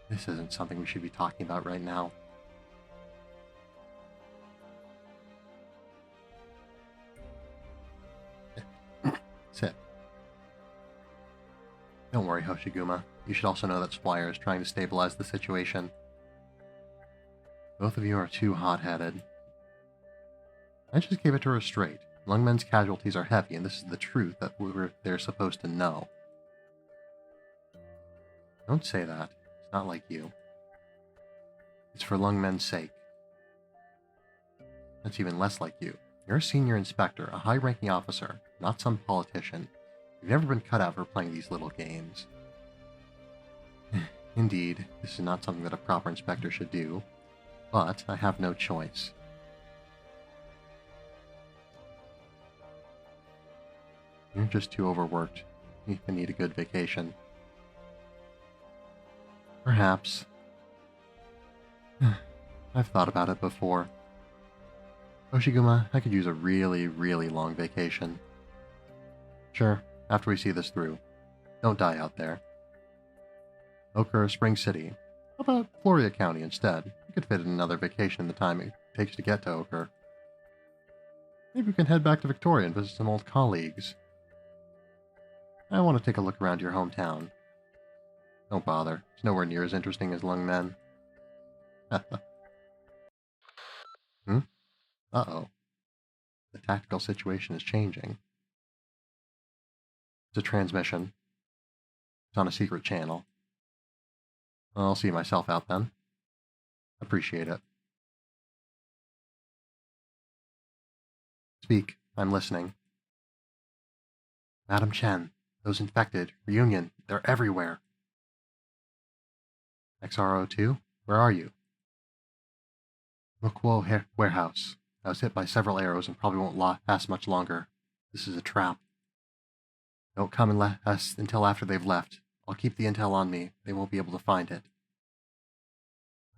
[SPEAKER 1] This isn't something we should be talking about right now. Sit. Don't worry, Hoshiguma. You should also know that Swire is trying to stabilize the situation. Both of you are too hot-headed. I just gave it to her straight. Lungmen's casualties are heavy, and this is the truth that they're supposed to know. Don't say that. It's not like you. It's for Lungmen's sake. That's even less like you. You're a senior inspector, a high-ranking officer, not some politician. You've never been cut out for playing these little games. Indeed, this is not something that a proper inspector should do, but I have no choice. You're just too overworked. You need a good vacation. Perhaps. I've thought about it before. Hoshiguma, I could use a really, really long vacation. Sure, after we see this through. Don't die out there. Ochre, Spring City. How about Floria County instead? You could fit in another vacation in the time it takes to get to Ochre. Maybe we can head back to Victoria and visit some old colleagues. I want to take a look around your hometown. Don't bother. It's nowhere near as interesting as Lungmen. Uh-oh. The tactical situation is changing. It's a transmission. It's on a secret channel. I'll see myself out then. Appreciate it. Speak. I'm listening. Madam Chen, those infected, reunion, they're everywhere. XRO2, where are you? Mukwo warehouse. I was hit by several arrows and probably won't last much longer. This is a trap. Don't come until after they've left. I'll keep the intel on me. They won't be able to find it.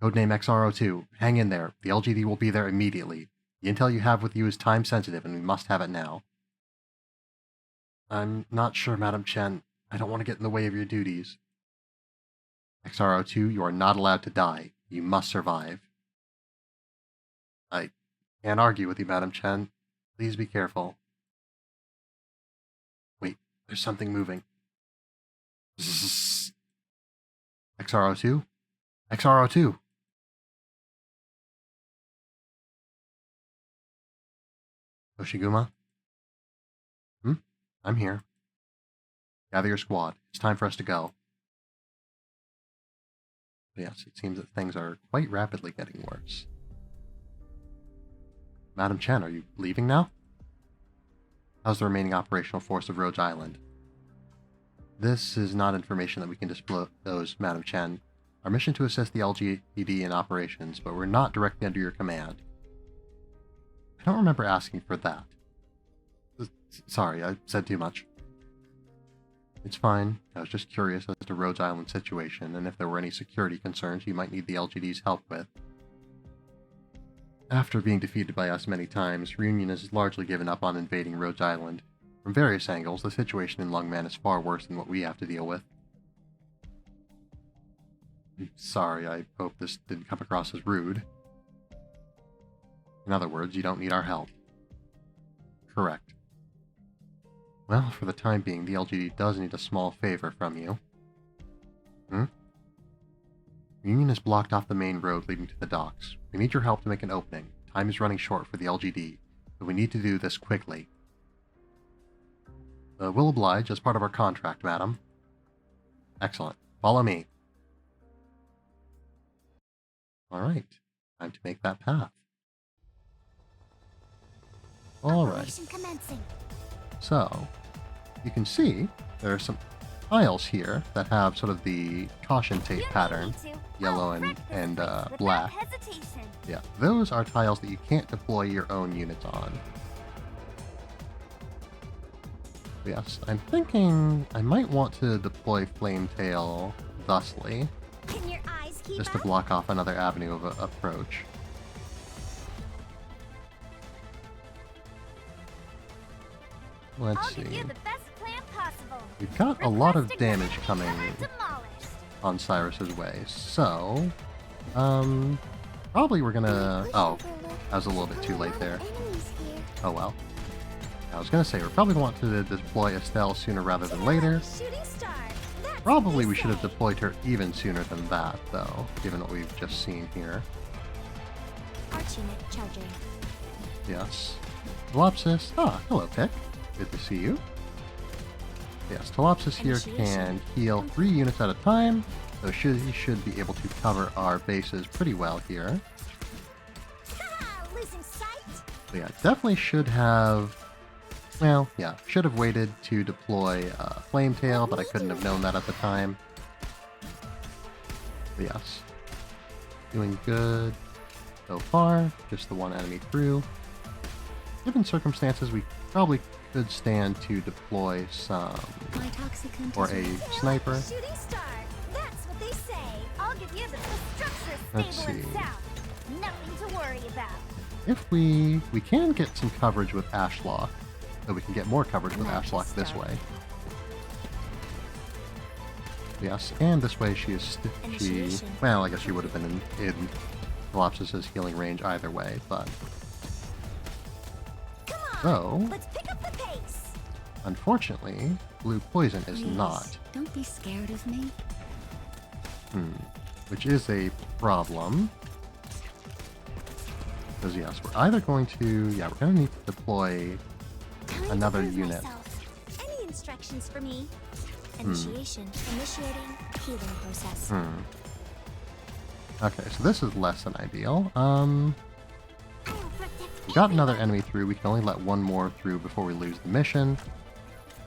[SPEAKER 1] Codename XRO2. Hang in there. The LGD will be there immediately. The intel you have with you is time sensitive and we must have it now. I'm not sure, Madam Chen. I don't want to get in the way of your duties. XRO2, you are not allowed to die. You must survive. I can't argue with you, Madam Chen. Please be careful. Wait, there's something moving. Zzz. XRO2? XRO2! Yoshiguma? I'm here. Gather your squad. It's time for us to go. Yes, it seems that things are quite rapidly getting worse. Madam Chen, are you leaving now? How's the remaining operational force of Rhodes Island? This is not information that we can disclose, Madam Chen. Our mission to assist the LGD in operations, but we're not directly under your command. I don't remember asking for that. Sorry, I said too much. It's fine. I was just curious as to Rhodes Island's situation, and if there were any security concerns you might need the LGD's help with. After being defeated by us many times, Reunion has largely given up on invading Rhodes Island. From various angles, the situation in Lungman is far worse than what we have to deal with. Sorry, I hope this didn't come across as rude. In other words, you don't need our help. Correct. Well, for the time being, the LGD does need a small favor from you. Union has blocked off the main road leading to the docks. We need your help to make an opening. Time is running short for the LGD, but we need to do this quickly. We'll oblige as part of our contract, madam. Excellent. Follow me. Alright. Time to make that path. Alright. So, you can see there are some tiles here that have sort of the caution tape pattern, yellow and black. Yeah, those are tiles that you can't deploy your own units on. Yes, I'm thinking I might want to deploy Flametail thusly, just to block off another avenue of approach. Let's see. We've got a lot of damage coming on Cyrus's way, so probably we're gonna. Oh, I was a little bit too late there. Oh well. I was gonna say we're probably going to want to deploy Estelle sooner rather than later. Probably we should have deployed her even sooner than that, though, given what we've just seen here. Yes. Telopsis. Ah, hello, Pick. Good to see you. Yes, Telopsis here can heal 3 units at a time, so he should be able to cover our bases pretty well here. So yeah, definitely should have... Well, yeah, should have waited to deploy Flametail, but I couldn't have known that at the time. But yes. Doing good so far. Just the one enemy through. Given circumstances, we probably could stand to deploy some... or a sniper. Let's see.
[SPEAKER 3] Nothing to worry about.
[SPEAKER 1] If we can get some coverage with Ashlock. So we can get more coverage with Ashlock this way. Yes, and this way she is... well, I guess she would have been in Telopsis' healing range either way, but... So... unfortunately, blue poison is not.
[SPEAKER 3] Don't be scared of me.
[SPEAKER 1] Which is a problem. Because yes, we're either going to... Yeah, we're going to need to deploy
[SPEAKER 2] Time to
[SPEAKER 1] another
[SPEAKER 2] prove
[SPEAKER 1] unit.
[SPEAKER 2] myself. Any instructions for me? Initiation. Initiating healing process.
[SPEAKER 1] Okay, so this is less than ideal.
[SPEAKER 2] I will protect
[SPEAKER 1] We got another enemy through. We can only let one more through before we lose the mission.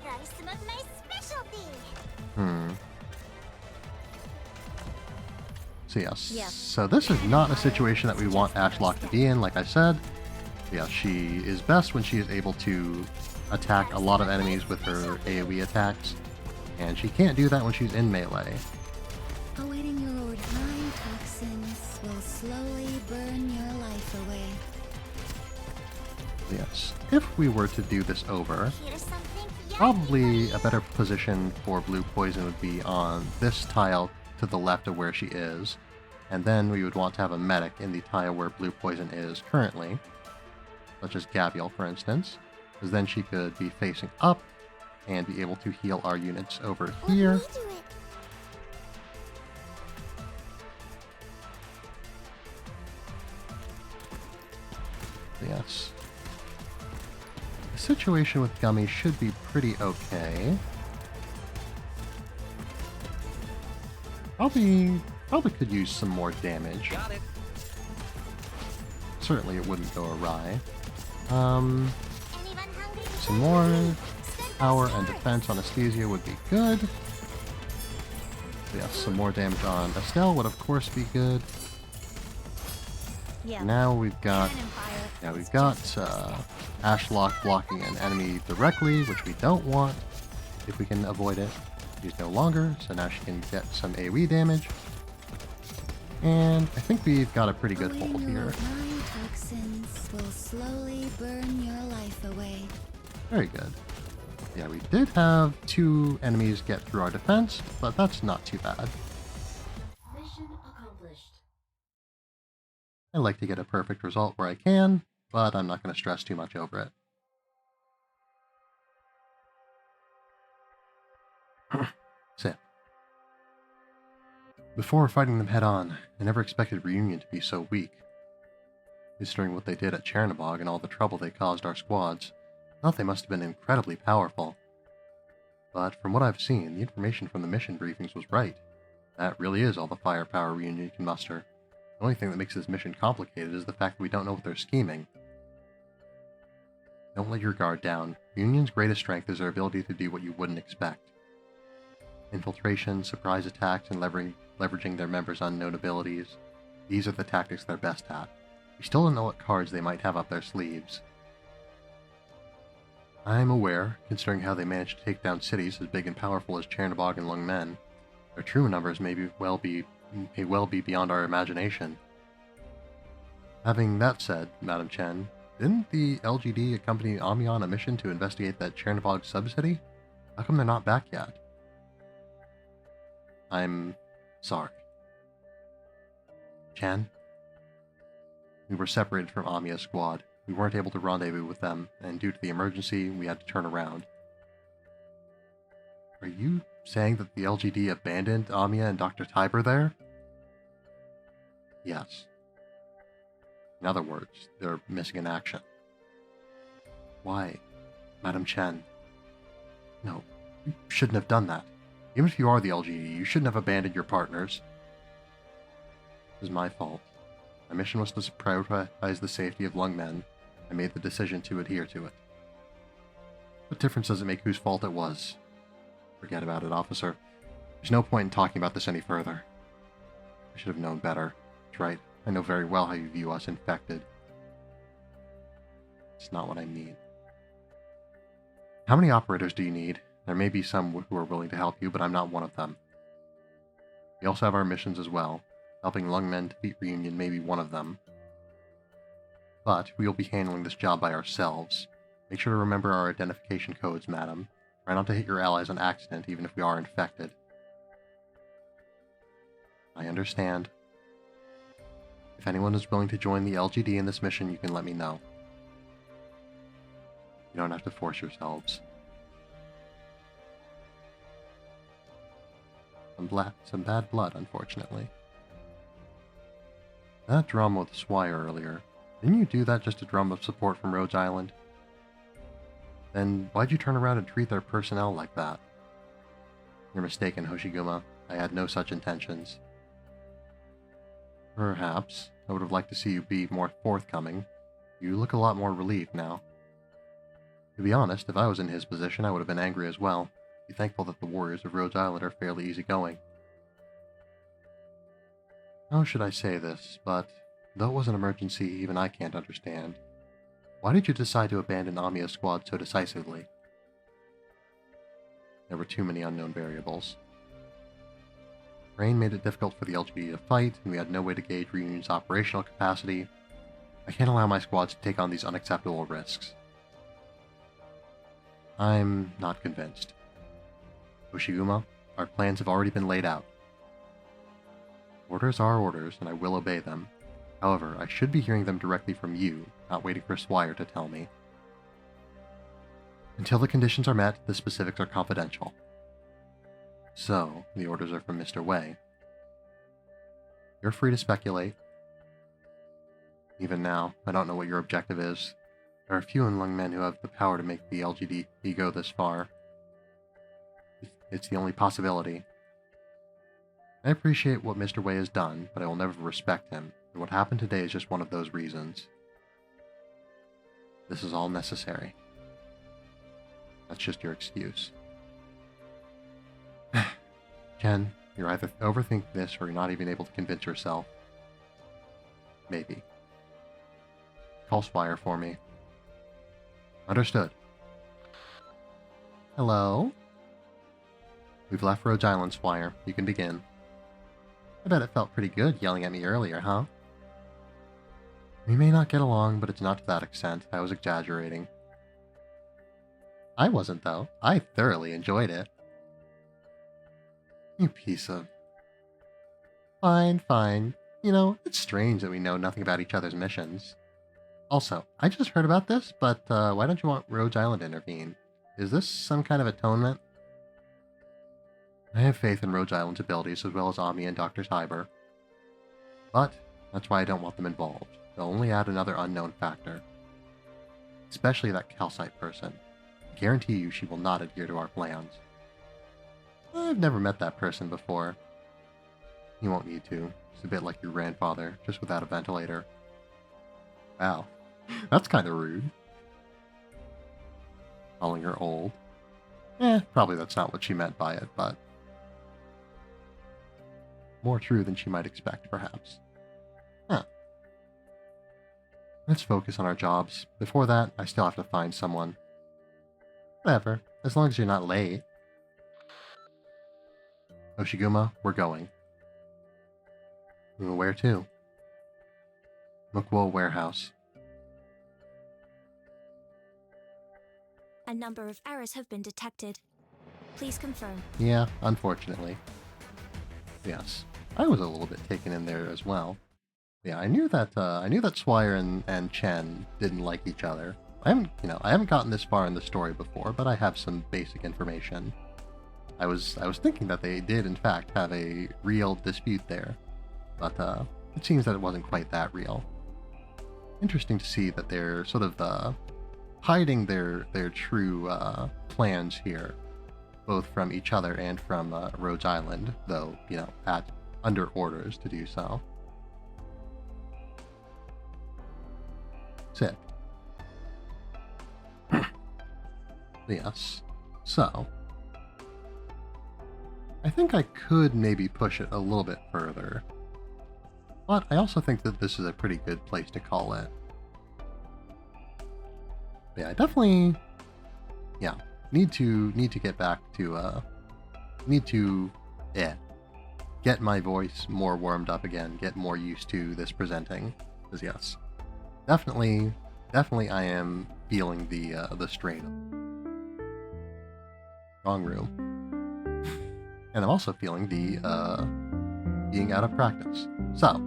[SPEAKER 2] Try some of my specialty.
[SPEAKER 1] So yes.
[SPEAKER 2] Yeah.
[SPEAKER 1] So this is not a situation that we want Ashlock to be in, like I said. Yeah, she is best when she is able to attack a lot of enemies with her AoE attacks. And she can't do that when she's in melee.
[SPEAKER 3] Awaiting your order. Mind toxins will slowly burn your life away.
[SPEAKER 1] Yes. If we were to do this over,
[SPEAKER 2] Here's something
[SPEAKER 1] probably a better position for blue poison would be on this tile to the left of where she is. And then we would want to have a medic in the tile where blue poison is currently, such as Gabrielle, for instance, because then she could be facing up and be able to heal our units over here.
[SPEAKER 2] Let me do it.
[SPEAKER 1] Yes. The situation with Gummy should be pretty okay. Probably could use some more damage.
[SPEAKER 5] Got it.
[SPEAKER 1] Certainly it wouldn't go awry.
[SPEAKER 2] Anyone hungry?
[SPEAKER 1] Some more power and defense on Aesthesia would be good. Yes, some more damage on Estelle would of course be good.
[SPEAKER 2] Yeah.
[SPEAKER 1] Now we've got
[SPEAKER 3] Cannon fire.
[SPEAKER 1] Yeah, we've got Ashlock blocking an enemy directly, which we don't want if we can avoid it. She's no longer, so now she can get some AoE damage. And I think we've got a pretty good hold
[SPEAKER 3] Awaiting your
[SPEAKER 1] here.
[SPEAKER 3] order. Mind toxins will slowly burn your life away.
[SPEAKER 1] Very good. Yeah, we did have 2 enemies get through our defense, but that's not too bad.
[SPEAKER 3] Mission accomplished.
[SPEAKER 1] I like to get a perfect result where I can, but I'm not going to stress too much over it. Sit. Before fighting them head-on, I never expected Reunion to be so weak. Considering what they did at Chernobog and all the trouble they caused our squads, I thought they must have been incredibly powerful. But from what I've seen, the information from the mission briefings was right. That really is all the firepower Reunion can muster. The only thing that makes this mission complicated is the fact that we don't know what they're scheming. Don't let your guard down. Reunion's greatest strength is their ability to do what you wouldn't expect. Infiltration, surprise attacks, and leveraging their members' unknown abilities. These are the tactics they're best at. We still don't know what cards they might have up their sleeves. I'm aware, considering how they managed to take down cities as big and powerful as Chernobog and Lung Men. Their true numbers may well be beyond our imagination. Having that said, Madam Chen, didn't the LGD accompany Ami on a mission to investigate that Chernobog subcity? How come they're not back yet? I'm sorry. Chen? We were separated from Amia's squad. We weren't able to rendezvous with them, and due to the emergency, we had to turn around. Are you saying that the LGD abandoned Amia and Dr. Tiber there? Yes. In other words, they're missing in action. Why, Madam Chen? No, you shouldn't have done that. Even if you are the LGD, you shouldn't have abandoned your partners. It was my fault. My mission was to prioritize the safety of Lung Men. I made the decision to adhere to it. What difference does it make whose fault it was? Forget about it, officer. There's no point in talking about this any further. I should have known better. That's right. I know very well how you view us infected. It's not what I mean. How many operators do you need? There may be some who are willing to help you, but I'm not one of them. We also have our missions as well. Helping Lung Men defeat Reunion may be one of them. But we will be handling this job by ourselves. Make sure to remember our identification codes, madam. Try not to hit your allies on accident, even if we are infected. I understand. If anyone is willing to join the LGD in this mission, you can let me know. You don't have to force yourselves. Some bad blood, unfortunately. That drama with Swire earlier, I Didn't you do that just to drum up support from Rhodes Island? Then why'd you turn around and treat their personnel like that? You're mistaken, Hoshiguma. I had no such intentions. Perhaps. I would have liked to see you be more forthcoming. You look a lot more relieved now. To be honest, if I was in his position, I would have been angry as well. Be thankful that the warriors of Rhodes Island are fairly easygoing. How should I say this, but though it was an emergency even I can't understand. Why did you decide to abandon Amiya's squad so decisively? There were too many unknown variables. Rain made it difficult for the LGBT to fight, and we had no way to gauge Reunion's operational capacity. I can't allow my squad to take on these unacceptable risks. I'm not convinced. Hoshiguma, our plans have already been laid out. Orders are orders, and I will obey them. However, I should be hearing them directly from you, not waiting for Swire to tell me. Until the conditions are met, the specifics are confidential. So, the orders are from Mr. Wei. You're free to speculate. Even now, I don't know what your objective is. There are few among men who have the power to make the LGBT go this far. It's the only possibility. I appreciate what Mr. Wei has done, but I will never respect him, and what happened today is just one of those reasons. This is all necessary. That's just your excuse. Jen, you're either overthinking this or you're not even able to convince yourself. Maybe. Call Swire for me. Understood. Hello? We've left Rhodes Island, Swire. You can begin. I bet it felt pretty good yelling at me earlier, huh? We may not get along, but it's not to that extent. I was exaggerating. I wasn't, though. I thoroughly enjoyed it. You piece of... Fine, fine. You know, it's strange that we know nothing about each other's missions. Also, I just heard about this, but why don't you want Rhodes Island to intervene? Is this some kind of atonement? I have faith in Rhodes Island's abilities as well as Ami and Dr. Cyber. But that's why I don't want them involved. They'll only add another unknown factor. Especially that calcite person. I guarantee you she will not adhere to our plans. I've never met that person before. You won't need to. It's a bit like your grandfather, just without a ventilator. Wow, that's kind of rude. Calling her old. Probably that's not what she meant by it, but... more true than she might expect, perhaps. Let's focus on our jobs. Before that, I still have to find someone. Whatever, as long as you're not late. Hoshiguma, we're going. Where to? Mukwo Warehouse.
[SPEAKER 2] A number of errors have been detected. Please confirm.
[SPEAKER 1] Yeah, unfortunately. Yes, I was a little bit taken in there as well. Yeah, I knew that Swire and Chen didn't like each other. I haven't gotten this far in the story before, but I have some basic information. I was thinking that they did in fact have a real dispute there, but it seems that it wasn't quite that real. Interesting to see that they're sort of hiding their true plans here, both from each other and from Rhodes Island, though, under orders to do so. Sick. Yes. So, I think I could maybe push it a little bit further, but I also think that this is a pretty good place to call it. Yeah, I definitely, need to get back to, get my voice more warmed up again, get more used to this presenting, because yes, definitely I am feeling the strain. Wrong room. And I'm also feeling the being out of practice. So,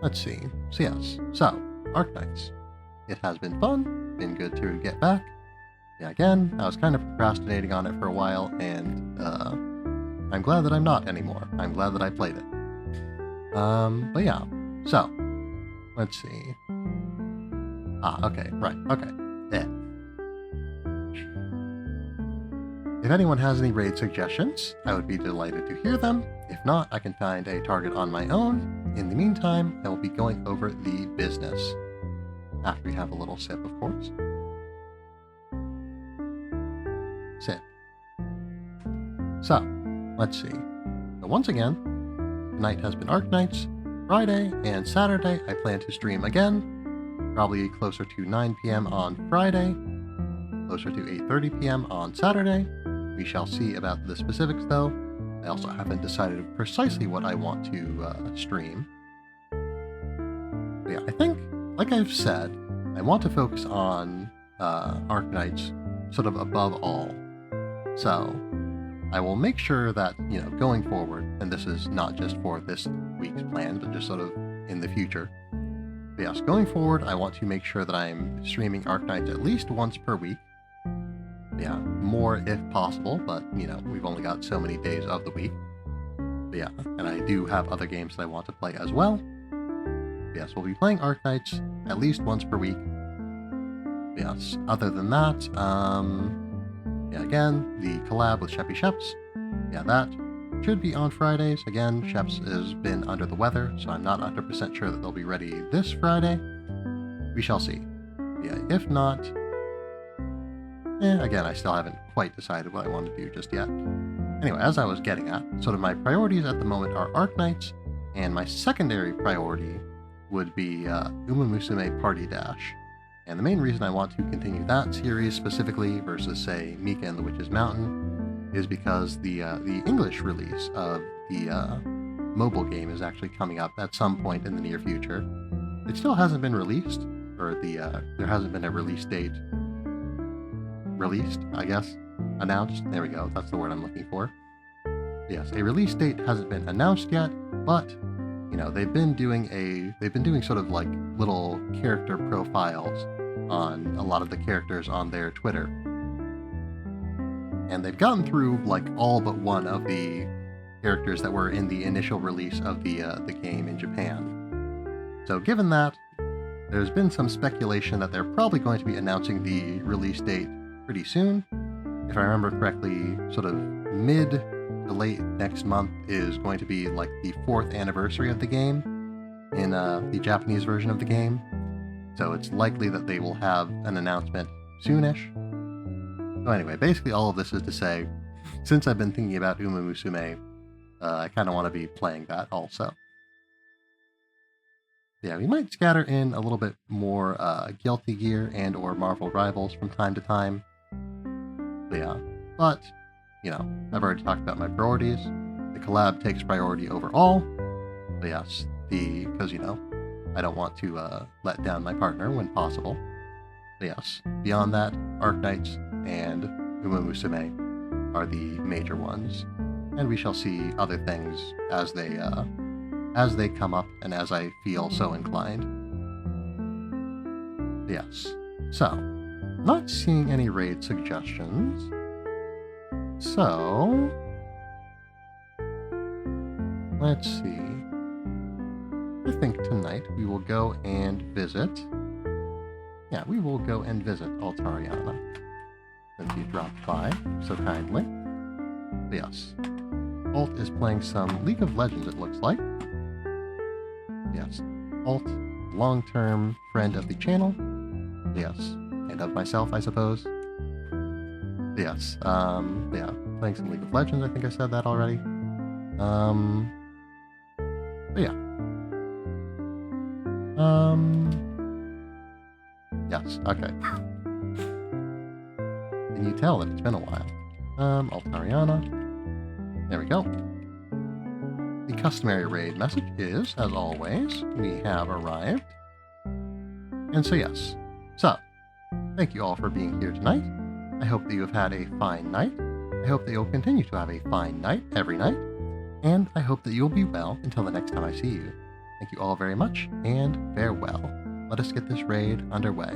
[SPEAKER 1] let's see. So yes, Arknights. It has been fun, been good to get back. Yeah, again, I was kind of procrastinating on it for a while, and I'm glad that I'm not anymore. I'm glad that I played it. But yeah, so, let's see. Okay, right, okay. If anyone has any raid suggestions, I would be delighted to hear them. If not, I can find a target on my own. In the meantime, I will be going over the business. After we have a little sip, of course. Sip. So, let's see. So once again, tonight has been Arknights. Friday and Saturday, I plan to stream again. Probably closer to 9 p.m. on Friday. Closer to 8:30 p.m. on Saturday. We shall see about the specifics, though. I also haven't decided precisely what I want to stream. But yeah, I think, like I've said, I want to focus on Arknights sort of above all. So, I will make sure that, going forward, and this is not just for this week's plan, but just sort of in the future. But yes, going forward, I want to make sure that I'm streaming Arknights at least once per week. Yeah, more if possible, but, we've only got so many days of the week. But yeah, and I do have other games that I want to play as well. But yes, we'll be playing Arknights at least once per week. But yes, other than that, yeah, again, the collab with Sheppy Sheps. Yeah, that should be on Fridays. Again, Sheps has been under the weather, so I'm not 100% sure that they'll be ready this Friday. We shall see. Yeah, if not... again, I still haven't quite decided what I want to do just yet. Anyway, as I was getting at, sort of my priorities at the moment are Arknights, and my secondary priority would be Uma Musume Party Dash. And the main reason I want to continue that series specifically versus, say, Mika and the Witch's Mountain is because the English release of the mobile game is actually coming up at some point in the near future. It still hasn't been released, or there hasn't been a release date released, I guess, announced. There we go, that's the word I'm looking for. Yes, a release date hasn't been announced yet, but they've been doing sort of like little character profiles on a lot of the characters on their Twitter. And they've gotten through like all but one of the characters that were in the initial release of the game in Japan. So given that, there's been some speculation that they're probably going to be announcing the release date pretty soon. If I remember correctly, sort of mid to late next month is going to be like the 4th anniversary of the game in the Japanese version of the game. So it's likely that they will have an announcement soonish. So anyway, basically all of this is to say, since I've been thinking about Uma Musume, I kind of want to be playing that also. Yeah, we might scatter in a little bit more Guilty Gear and or Marvel Rivals from time to time. But yeah, but, I've already talked about my priorities. The collab takes priority over all. But yes, because, I don't want to let down my partner when possible. But yes, beyond that, Arknights and Uma Musume are the major ones. And we shall see other things as they come up and as I feel so inclined. Yes, so, not seeing any raid suggestions. So, let's see. I think tonight we will go and visit. Yeah, we will go and visit Altariana, since you dropped by so kindly. But yes, Alt is playing some League of Legends, it looks like. Yes, Alt, long-term friend of the channel. Yes, and of myself, I suppose. Yes, yeah, playing some League of Legends, I think I said that already. But yeah. Yes, okay. Can you tell that it's been a while? Altariana. There we go. The customary raid message is, as always, we have arrived. And so yes. So, thank you all for being here tonight. I hope that you have had a fine night. I hope that you'll continue to have a fine night every night. And I hope that you'll be well until the next time I see you. Thank you all very much, and farewell. Let us get this raid underway.